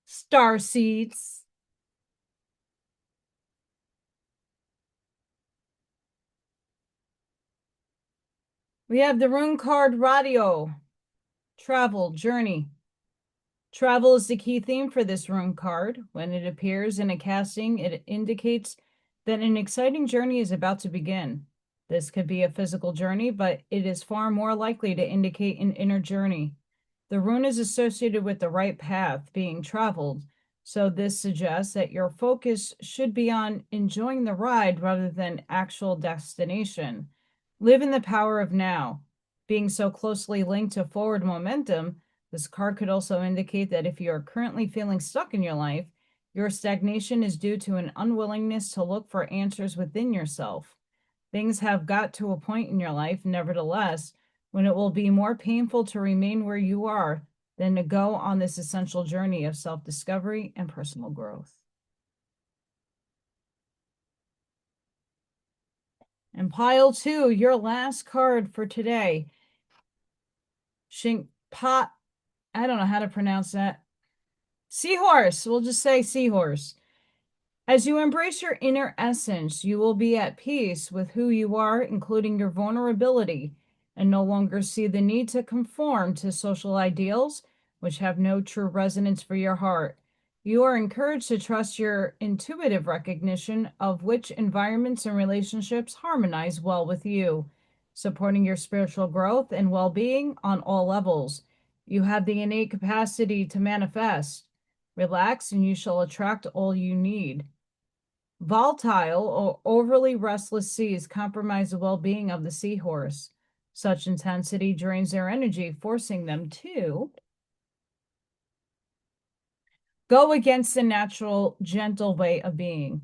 Starseeds. We have the rune card radio. Travel, journey. Travel is the key theme for this rune card. When it appears in a casting, it indicates that an exciting journey is about to begin. This could be a physical journey, but it is far more likely to indicate an inner journey. The rune is associated with the right path being traveled, so this suggests that your focus should be on enjoying the ride rather than actual destination. Live in the power of now. Being so closely linked to forward momentum, this card could also indicate that if you are currently feeling stuck in your life, your stagnation is due to an unwillingness to look for answers within yourself. Things have got to a point in your life, nevertheless, when it will be more painful to remain where you are than to go on this essential journey of self-discovery and personal growth. And pile 2, your last card for today. Shinkpat, I don't know how to pronounce that. Seahorse, we'll just say seahorse. As you embrace your inner essence, you will be at peace with who you are, including your vulnerability, and no longer see the need to conform to social ideals which have no true resonance for your heart. You are encouraged to trust your intuitive recognition of which environments and relationships harmonize well with you, supporting your spiritual growth and well-being on all levels. You have the innate capacity to manifest. Relax, and you shall attract all you need. Volatile or overly restless seas compromise the well-being of the seahorse. Such intensity drains their energy, forcing them to go against the natural, gentle way of being.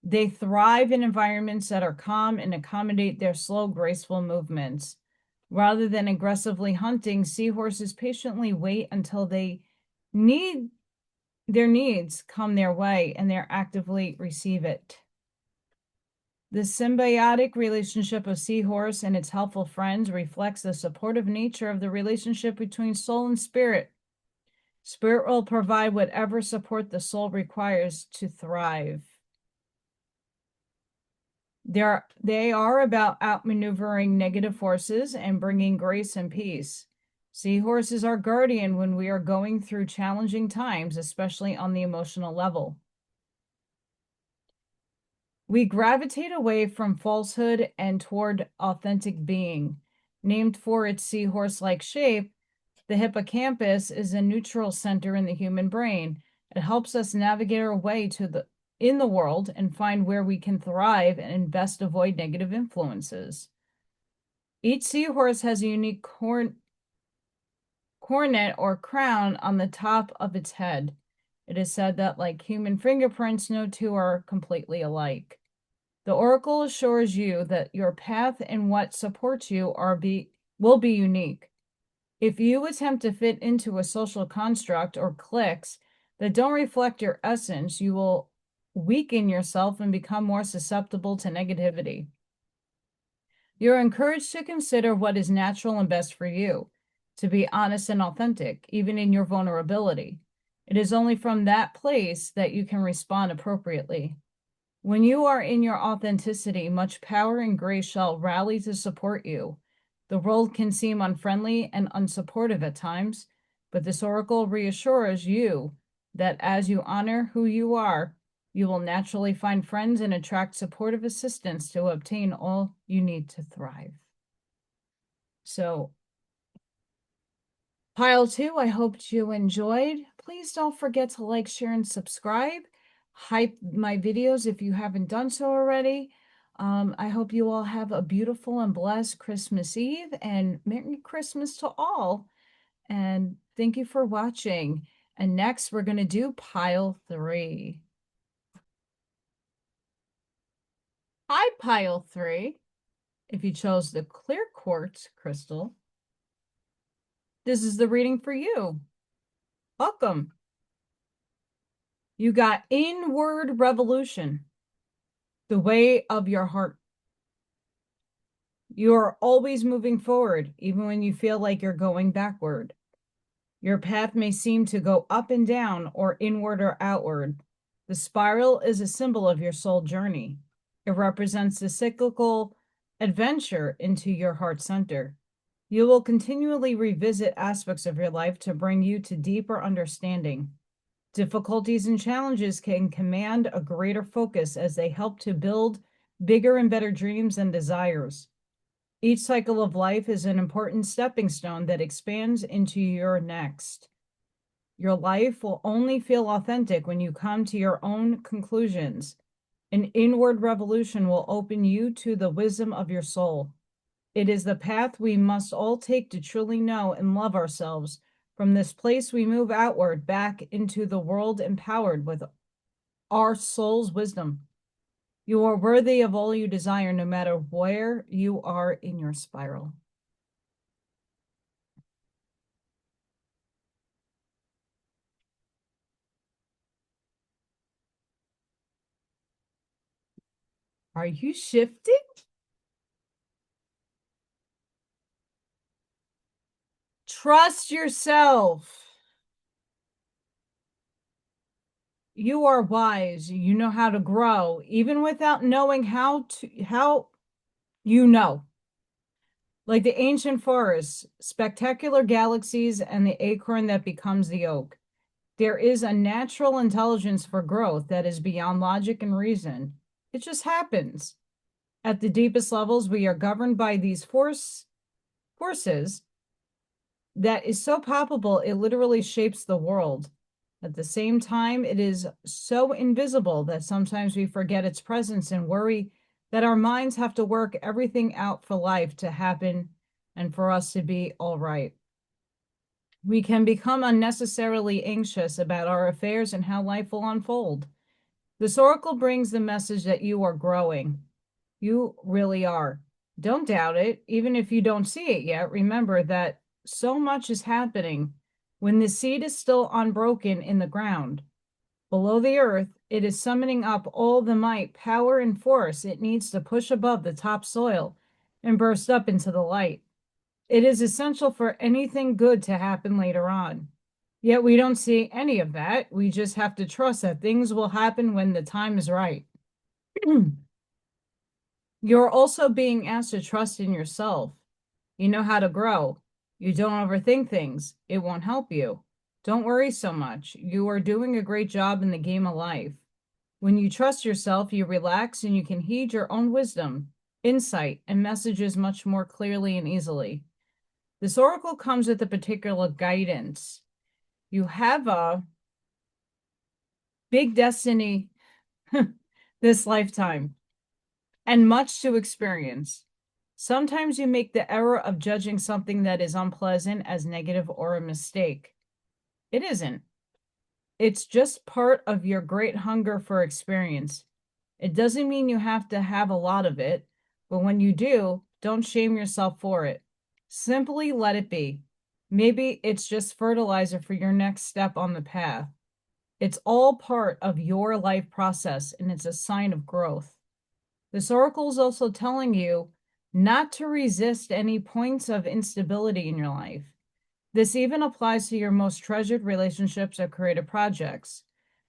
They thrive in environments that are calm and accommodate their slow, graceful movements. Rather than aggressively hunting, seahorses patiently wait until their needs come their way and they actively receive it. The symbiotic relationship of seahorse and its helpful friends reflects the supportive nature of the relationship between soul and spirit. Spirit will provide whatever support the soul requires to thrive. They are about outmaneuvering negative forces and bringing grace and peace. Seahorse is our guardian when we are going through challenging times, especially on the emotional level. We gravitate away from falsehood and toward authentic being. Named for its seahorse-like shape, the hippocampus is a neutral center in the human brain. It helps us navigate our way in the world and find where we can thrive and best avoid negative influences. Each seahorse has a unique coronet or crown on the top of its head. It is said that, like human fingerprints, no two are completely alike. The oracle assures you that your path and what supports you will be unique. If you attempt to fit into a social construct or cliques that don't reflect your essence, you will weaken yourself and become more susceptible to negativity. You're encouraged to consider what is natural and best for you, to be honest and authentic, even in your vulnerability. It is only from that place that you can respond appropriately. When you are in your authenticity, much power and grace shall rally to support you. The world can seem unfriendly and unsupportive at times, but this oracle reassures you that as you honor who you are, you will naturally find friends and attract supportive assistance to obtain all you need to thrive. So, pile 2, I hoped you enjoyed. Please don't forget to like, share, and subscribe. Hype my videos if you haven't done so already. I hope you all have a beautiful and blessed Christmas Eve, and Merry Christmas to all. And thank you for watching. And next, we're going to do pile 3. Hi, pile 3. If you chose the clear quartz crystal, this is the reading for you. Welcome. You got inward revolution, the way of your heart. You are always moving forward, even when you feel like you're going backward. Your path may seem to go up and down or inward or outward. The spiral is a symbol of your soul journey. It represents the cyclical adventure into your heart center. You will continually revisit aspects of your life to bring you to deeper understanding. Difficulties and challenges can command a greater focus as they help to build bigger and better dreams and desires. Each cycle of life is an important stepping stone that expands into your next. Your life will only feel authentic when you come to your own conclusions. An inward revolution will open you to the wisdom of your soul. It is the path we must all take to truly know and love ourselves. From this place, we move outward back into the world empowered with our soul's wisdom. You are worthy of all you desire, no matter where you are in your spiral. Are you shifting? Trust yourself. You are wise. You know how to grow, even without knowing how you know. Like the ancient forests, spectacular galaxies, and the acorn that becomes the oak. There is a natural intelligence for growth that is beyond logic and reason. It just happens. At the deepest levels, we are governed by these forces that is so palpable, it literally shapes the world. At the same time, it is so invisible that sometimes we forget its presence and worry that our minds have to work everything out for life to happen and for us to be all right. We can become unnecessarily anxious about our affairs and how life will unfold. This oracle brings the message that you are growing. You really are. Don't doubt it. Even if you don't see it yet, remember that so much is happening when the seed is still unbroken in the ground. Below the earth, it is summoning up all the might, power, and force it needs to push above the topsoil and burst up into the light. It is essential for anything good to happen later on. Yet we don't see any of that. We just have to trust that things will happen when the time is right. You're also being asked to trust in yourself. You know how to grow. You don't overthink things. It won't help you. Don't worry so much. You are doing a great job in the game of life. When you trust yourself, you relax and you can heed your own wisdom, insight, and messages much more clearly and easily. This oracle comes with a particular guidance. You have a big destiny this lifetime and much to experience. Sometimes you make the error of judging something that is unpleasant as negative or a mistake. It isn't. It's just part of your great hunger for experience. It doesn't mean you have to have a lot of it, but when you do, don't shame yourself for it. Simply let it be. Maybe it's just fertilizer for your next step on the path. It's all part of your life process, and it's a sign of growth. This oracle is also telling you not to resist any points of instability in your life. This even applies to your most treasured relationships or creative projects.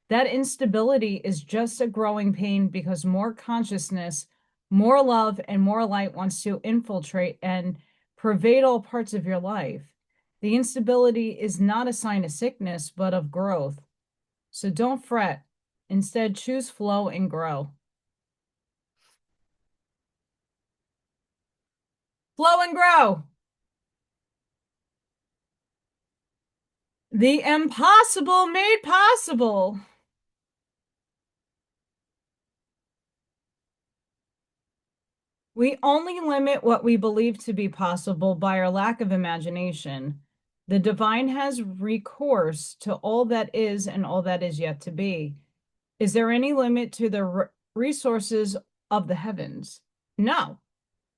That instability is just a growing pain because more consciousness, more love, and more light wants to infiltrate and pervade all parts of your life. The instability is not a sign of sickness, but of growth. So don't fret. Instead, choose flow and grow. Flow and grow. The impossible made possible. We only limit what we believe to be possible by our lack of imagination. The divine has recourse to all that is and all that is yet to be. Is there any limit to the resources of the heavens? No.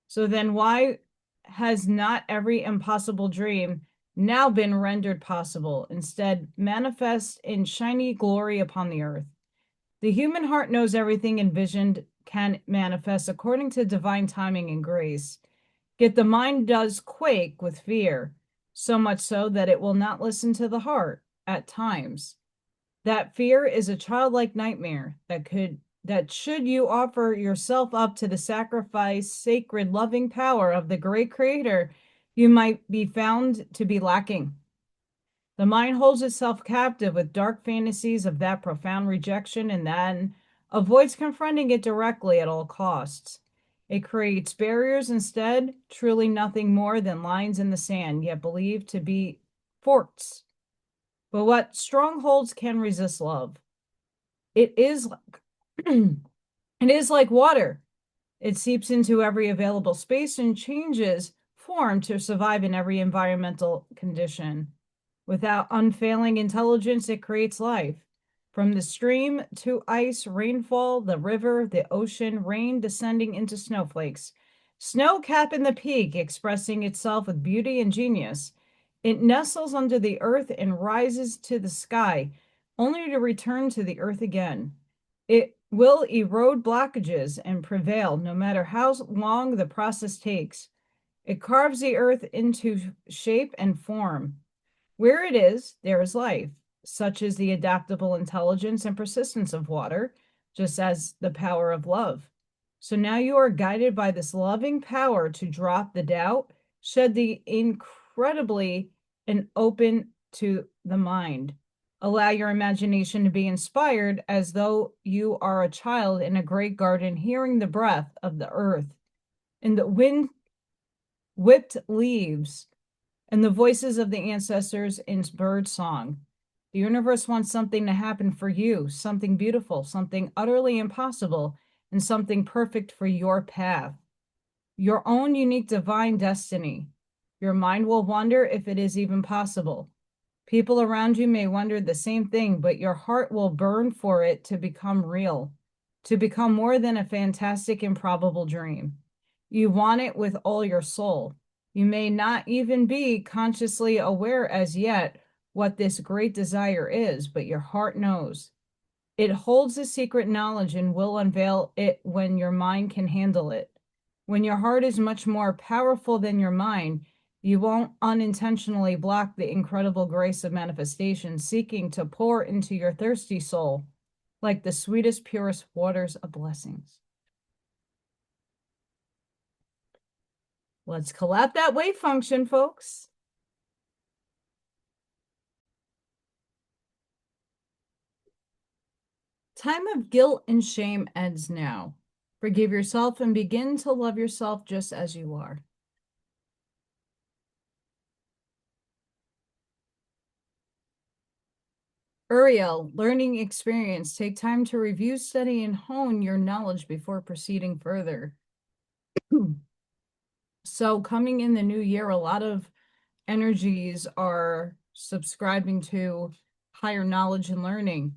So then why has not every impossible dream now been rendered possible, instead manifest in shiny glory upon the earth? The human heart knows everything envisioned can manifest according to divine timing and grace. Yet the mind does quake with fear, so much so that it will not listen to the heart at times. That fear is a childlike nightmare that should you offer yourself up to the sacrifice, sacred, loving power of the great creator, you might be found to be lacking. The mind holds itself captive with dark fantasies of that profound rejection and then avoids confronting it directly at all costs. It creates barriers instead, truly nothing more than lines in the sand, yet believed to be forts. But what strongholds can resist love? It is it is like water. It seeps into every available space and changes form to survive in every environmental condition. Without unfailing intelligence, it creates life. From the stream to ice, rainfall, the river, the ocean, rain descending into snowflakes, snow capping the peak, expressing itself with beauty and genius. It nestles under the earth and rises to the sky, only to return to the earth again. It will erode blockages and prevail no matter how long the process takes. It carves the earth into shape and form. Where it is, there is life. Such is the adaptable intelligence and persistence of water, just as the power of love. So now you are guided by this loving power to drop the doubt, shed the incredibly, and open to the mind. Allow your imagination to be inspired as though you are a child in a great garden, hearing the breath of the earth and the wind whipped leaves and the voices of the ancestors in bird song. The universe wants something to happen for you, something beautiful, something utterly impossible, and something perfect for your path, your own unique divine destiny. Your mind will wonder if it is even possible. People around you may wonder the same thing, but your heart will burn for it to become real, to become more than a fantastic, improbable dream. You want it with all your soul. You may not even be consciously aware as yet what this great desire is, but your heart knows. It holds a secret knowledge and will unveil it when your mind can handle it. When your heart is much more powerful than your mind, you won't unintentionally block the incredible grace of manifestation seeking to pour into your thirsty soul like the sweetest, purest waters of blessings. Let's collapse that wave function, folks. Time of guilt and shame ends now. Forgive yourself and begin to love yourself just as you are. Uriel, learning experience. Take time to review, study, and hone your knowledge before proceeding further. So coming in the new year, a lot of energies are subscribing to higher knowledge and learning.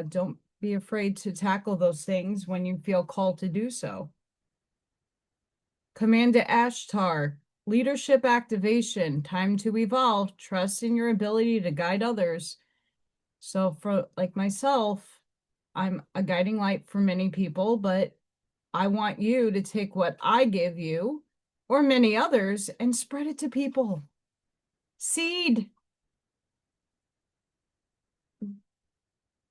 Don't be afraid to tackle those things when you feel called to do so. Commander Ashtar, leadership activation, time to evolve, trust in your ability to guide others. So for like myself, I'm a guiding light for many people, but I want you to take what I give you or many others and spread it to people. Seed.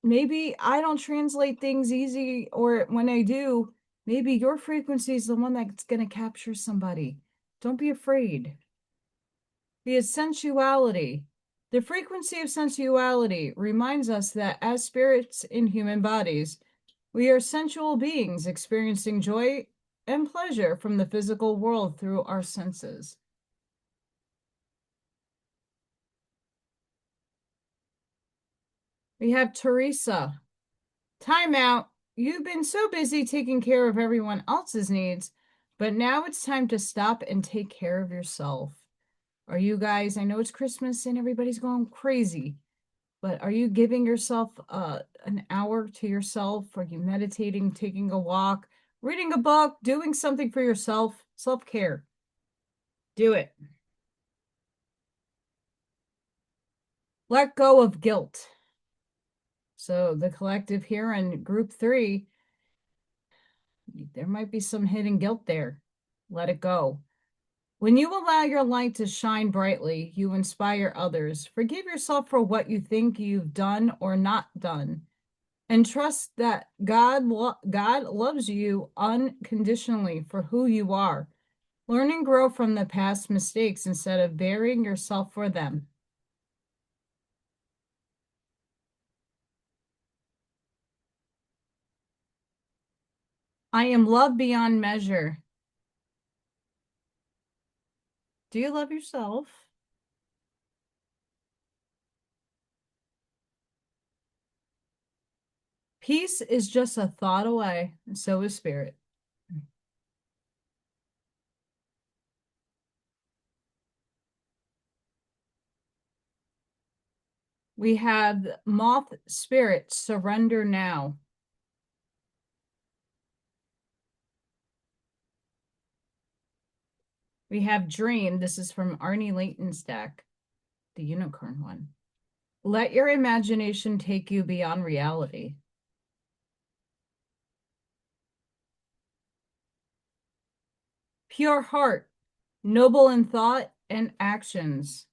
Maybe I don't translate things easy, or when I do, maybe your frequency is the one that's going to capture somebody. Don't be afraid. The sensuality, The frequency of sensuality reminds us that as spirits in human bodies, we are sensual beings experiencing joy and pleasure from the physical world through our senses. We have Teresa. Time out. You've been so busy taking care of everyone else's needs, but now it's time to stop and take care of yourself. Are you guys, I know it's Christmas and everybody's going crazy, but are you giving yourself an hour to yourself? Are you meditating, taking a walk, reading a book, doing something for yourself? Self-care. Do it. Let go of guilt. So the collective here in group 3, there might be some hidden guilt there. Let it go. When you allow your light to shine brightly, you inspire others. Forgive yourself for what you think you've done or not done, and trust that God loves you unconditionally for who you are. Learn and grow from the past mistakes instead of burying yourself for them. I am loved beyond measure. Do you love yourself? Peace is just a thought away, and so is spirit. We have moth spirit, surrender now. We have dream. This is from Arnie Layton's deck, the unicorn one. Let your imagination take you beyond reality. Pure heart, noble in thought and actions.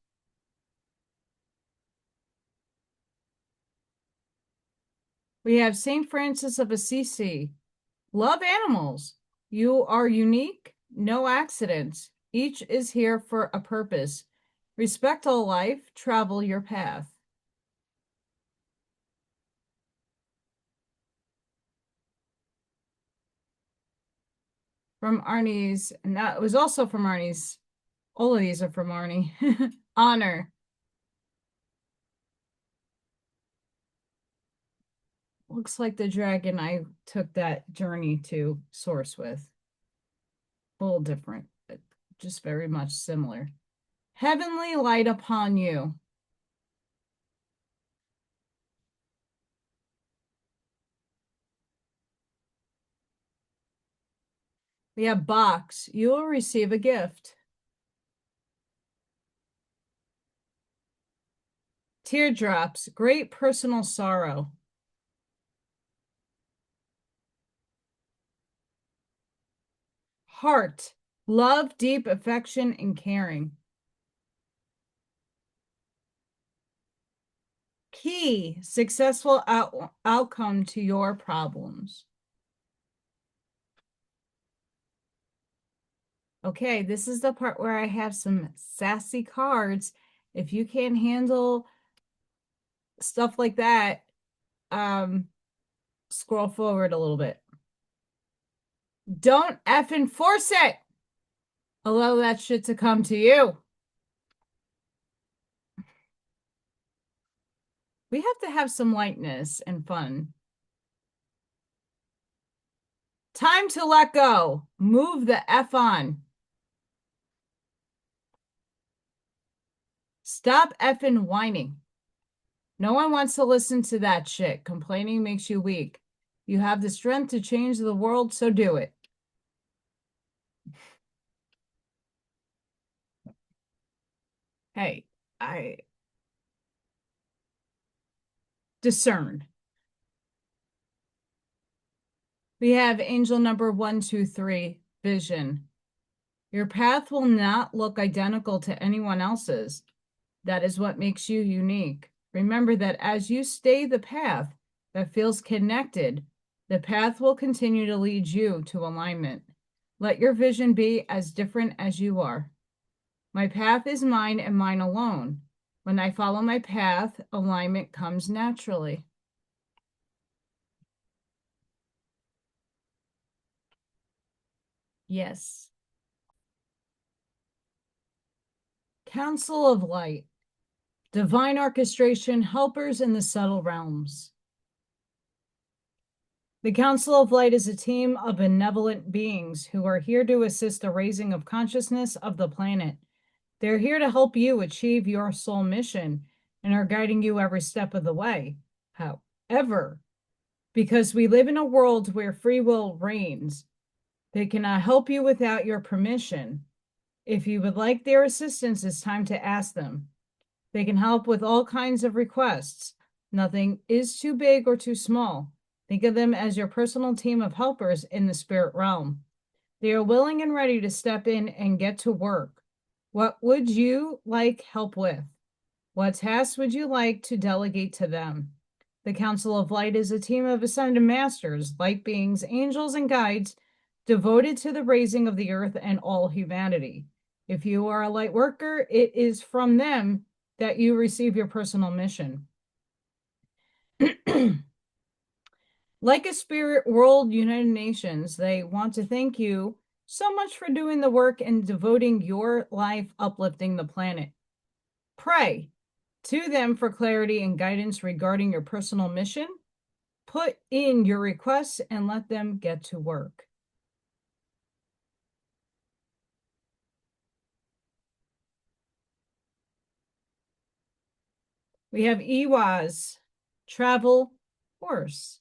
We have St. Francis of Assisi. Love animals. You are unique, no accidents. Each is here for a purpose. Respect all life, travel your path. From Arnie's, and that was also from Arnie's. All of these are from Arnie. Honor. Looks like the dragon I took that journey to source with. A little different, but just very much similar. Heavenly light upon you. We have box. You will receive a gift. Teardrops. Great personal sorrow. Heart. Love, deep affection, and caring. Key. Successful outcome to your problems. Okay, this is the part where I have some sassy cards. If you can't handle stuff like that, scroll forward a little bit. Don't effing force it. Allow that shit to come to you. We have to have some lightness and fun. Time to let go. Move the F on. Stop effing whining. No one wants to listen to that shit. Complaining makes you weak. You have the strength to change the world, so do it. Hey, I discern. We have angel number 123, vision. Your path will not look identical to anyone else's. That is what makes you unique. Remember that as you stay the path that feels connected, the path will continue to lead you to alignment. Let your vision be as different as you are. My path is mine and mine alone. When I follow my path, alignment comes naturally. Yes. Council of Light. Divine orchestration, helpers in the subtle realms. The Council of Light is a team of benevolent beings who are here to assist the raising of consciousness of the planet. They're here to help you achieve your soul mission and are guiding you every step of the way. However, because we live in a world where free will reigns, they cannot help you without your permission. If you would like their assistance, it's time to ask them. They can help with all kinds of requests. Nothing is too big or too small. Think of them as your personal team of helpers in the spirit realm. They are willing and ready to step in and get to work. What would you like help with? What tasks would you like to delegate to them? The Council of Light is a team of ascended masters, light beings, angels, and guides devoted to the raising of the earth and all humanity. If you are a light worker, it is from them that you receive your personal mission. Like a spirit world United Nations, they want to thank you so much for doing the work and devoting your life uplifting the planet. Pray to them for clarity and guidance regarding your personal mission. Put in your requests and let them get to work. We have Iwas, travel, horse.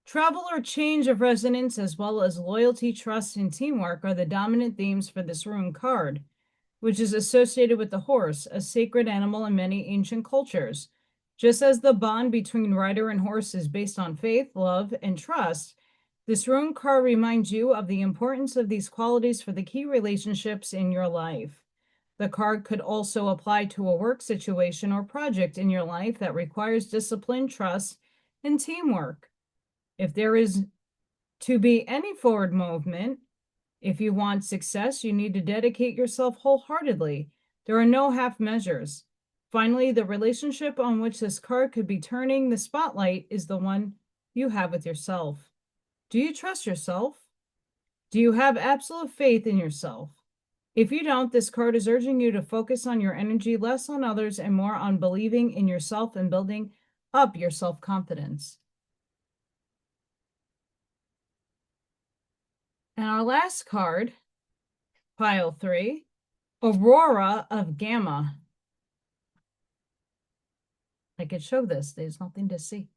Travel or change of residence, as well as loyalty, trust, and teamwork are the dominant themes for this rune card, which is associated with the horse, a sacred animal in many ancient cultures. Just as the bond between rider and horse is based on faith, love, and trust, this rune card reminds you of the importance of these qualities for the key relationships in your life. The card could also apply to a work situation or project in your life that requires discipline, trust, and teamwork. If there is to be any forward movement, if you want success, you need to dedicate yourself wholeheartedly. There are no half measures. Finally, the relationship on which this card could be turning the spotlight is the one you have with yourself. Do you trust yourself? Do you have absolute faith in yourself? If you don't, this card is urging you to focus on your energy less on others and more on believing in yourself and building up your self-confidence. And our last card, pile 3, Aurora of Gamma. I could show this. There's nothing to see.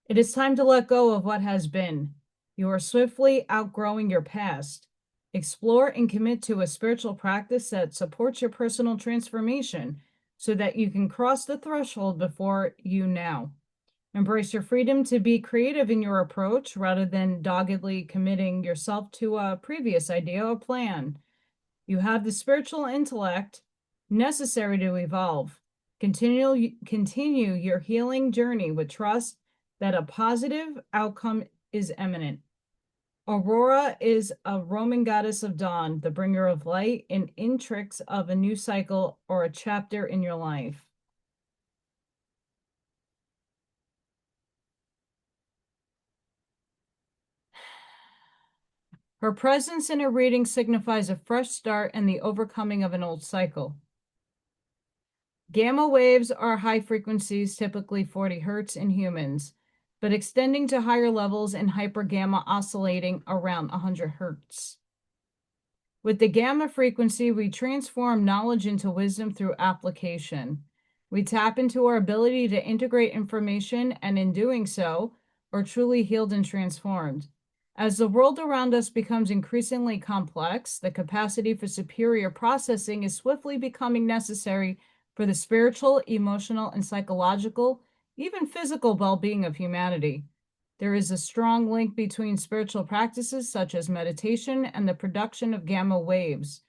It is time to let go of what has been. You are swiftly outgrowing your past. Explore and commit to a spiritual practice that supports your personal transformation so that you can cross the threshold before you now. Embrace your freedom to be creative in your approach rather than doggedly committing yourself to a previous idea or plan. You have the spiritual intellect necessary to evolve. Continue your healing journey with trust that a positive outcome is imminent. Aurora is a Roman goddess of dawn, the bringer of light and intricts of a new cycle or a chapter in your life. Her presence in a reading signifies a fresh start and the overcoming of an old cycle. Gamma waves are high frequencies, typically 40 hertz in humans, but extending to higher levels in hypergamma oscillating around 100 hertz. With the gamma frequency, we transform knowledge into wisdom through application. We tap into our ability to integrate information, and in doing so, are truly healed and transformed. As the world around us becomes increasingly complex, the capacity for superior processing is swiftly becoming necessary for the spiritual, emotional, and psychological, even physical well-being of humanity. There is a strong link between spiritual practices such as meditation and the production of gamma waves.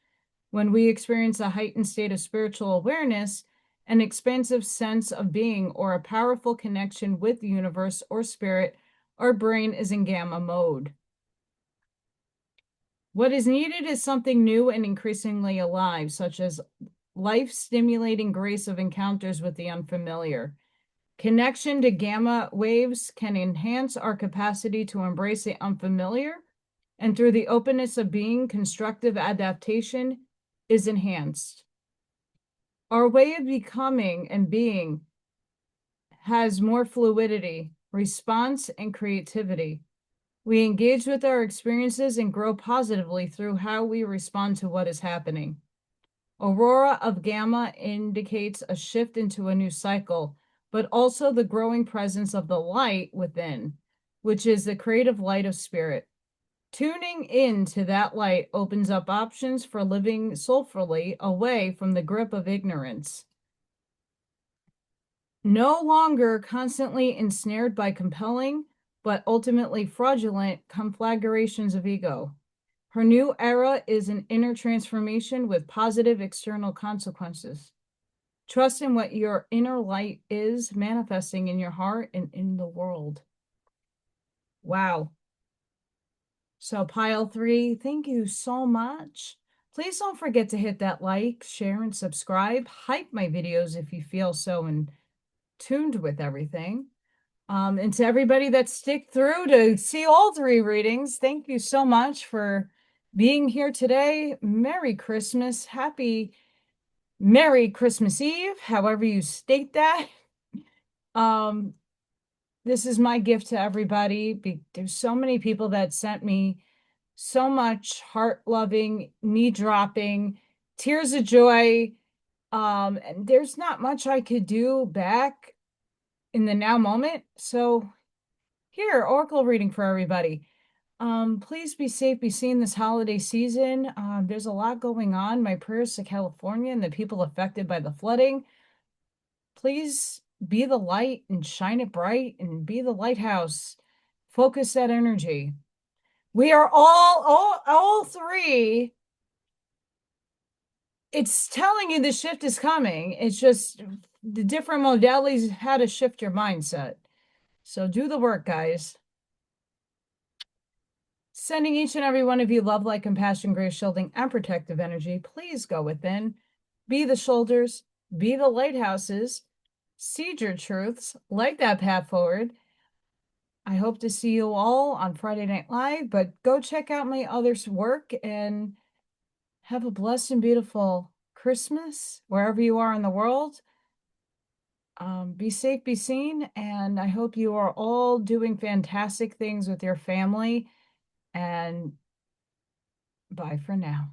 When we experience a heightened state of spiritual awareness, an expansive sense of being, or a powerful connection with the universe or spirit, our brain is in gamma mode. What is needed is something new and increasingly alive, such as life-stimulating grace of encounters with the unfamiliar. Connection to gamma waves can enhance our capacity to embrace the unfamiliar, and through the openness of being, constructive adaptation is enhanced. Our way of becoming and being has more fluidity, response, and creativity. We engage with our experiences and grow positively through how we respond to what is happening. Aurora of gamma indicates a shift into a new cycle, but also the growing presence of the light within, which is the creative light of spirit. Tuning into that light opens up options for living soulfully away from the grip of ignorance. No longer constantly ensnared by compelling, but ultimately fraudulent conflagrations of ego. Her new era is an inner transformation with positive external consequences. Trust in what your inner light is manifesting in your heart and in the world. Wow. So pile 3, thank you so much. Please don't forget to hit that like, share, and subscribe. Hype my videos if you feel so in tuned with everything. And to everybody that stick through to see all 3 readings, thank you so much for being here today. Merry Christmas. Happy Merry Christmas Eve, however you state that. This is my gift to everybody. There's so many people that sent me so much heart-loving, knee-dropping, tears of joy. And there's not much I could do back in the now moment. So here, Oracle reading for everybody. Please be safe, be seen this holiday season. There's a lot going on. My prayers to California and the people affected by the flooding. Please be the light and shine it bright and be the lighthouse. Focus that energy. We are all 3. It's telling you the shift is coming. It's just the different modalities, how to shift your mindset. So do the work, guys. Sending each and every one of you love, light, compassion, grace, shielding, and protective energy. Please go within. Be the shoulders. Be the lighthouses. Seed your truths. Light that path forward. I hope to see you all on Friday Night Live, but go check out my other work and have a blessed and beautiful Christmas wherever you are in the world. Be safe, be seen, and I hope you are all doing fantastic things with your family. And bye for now.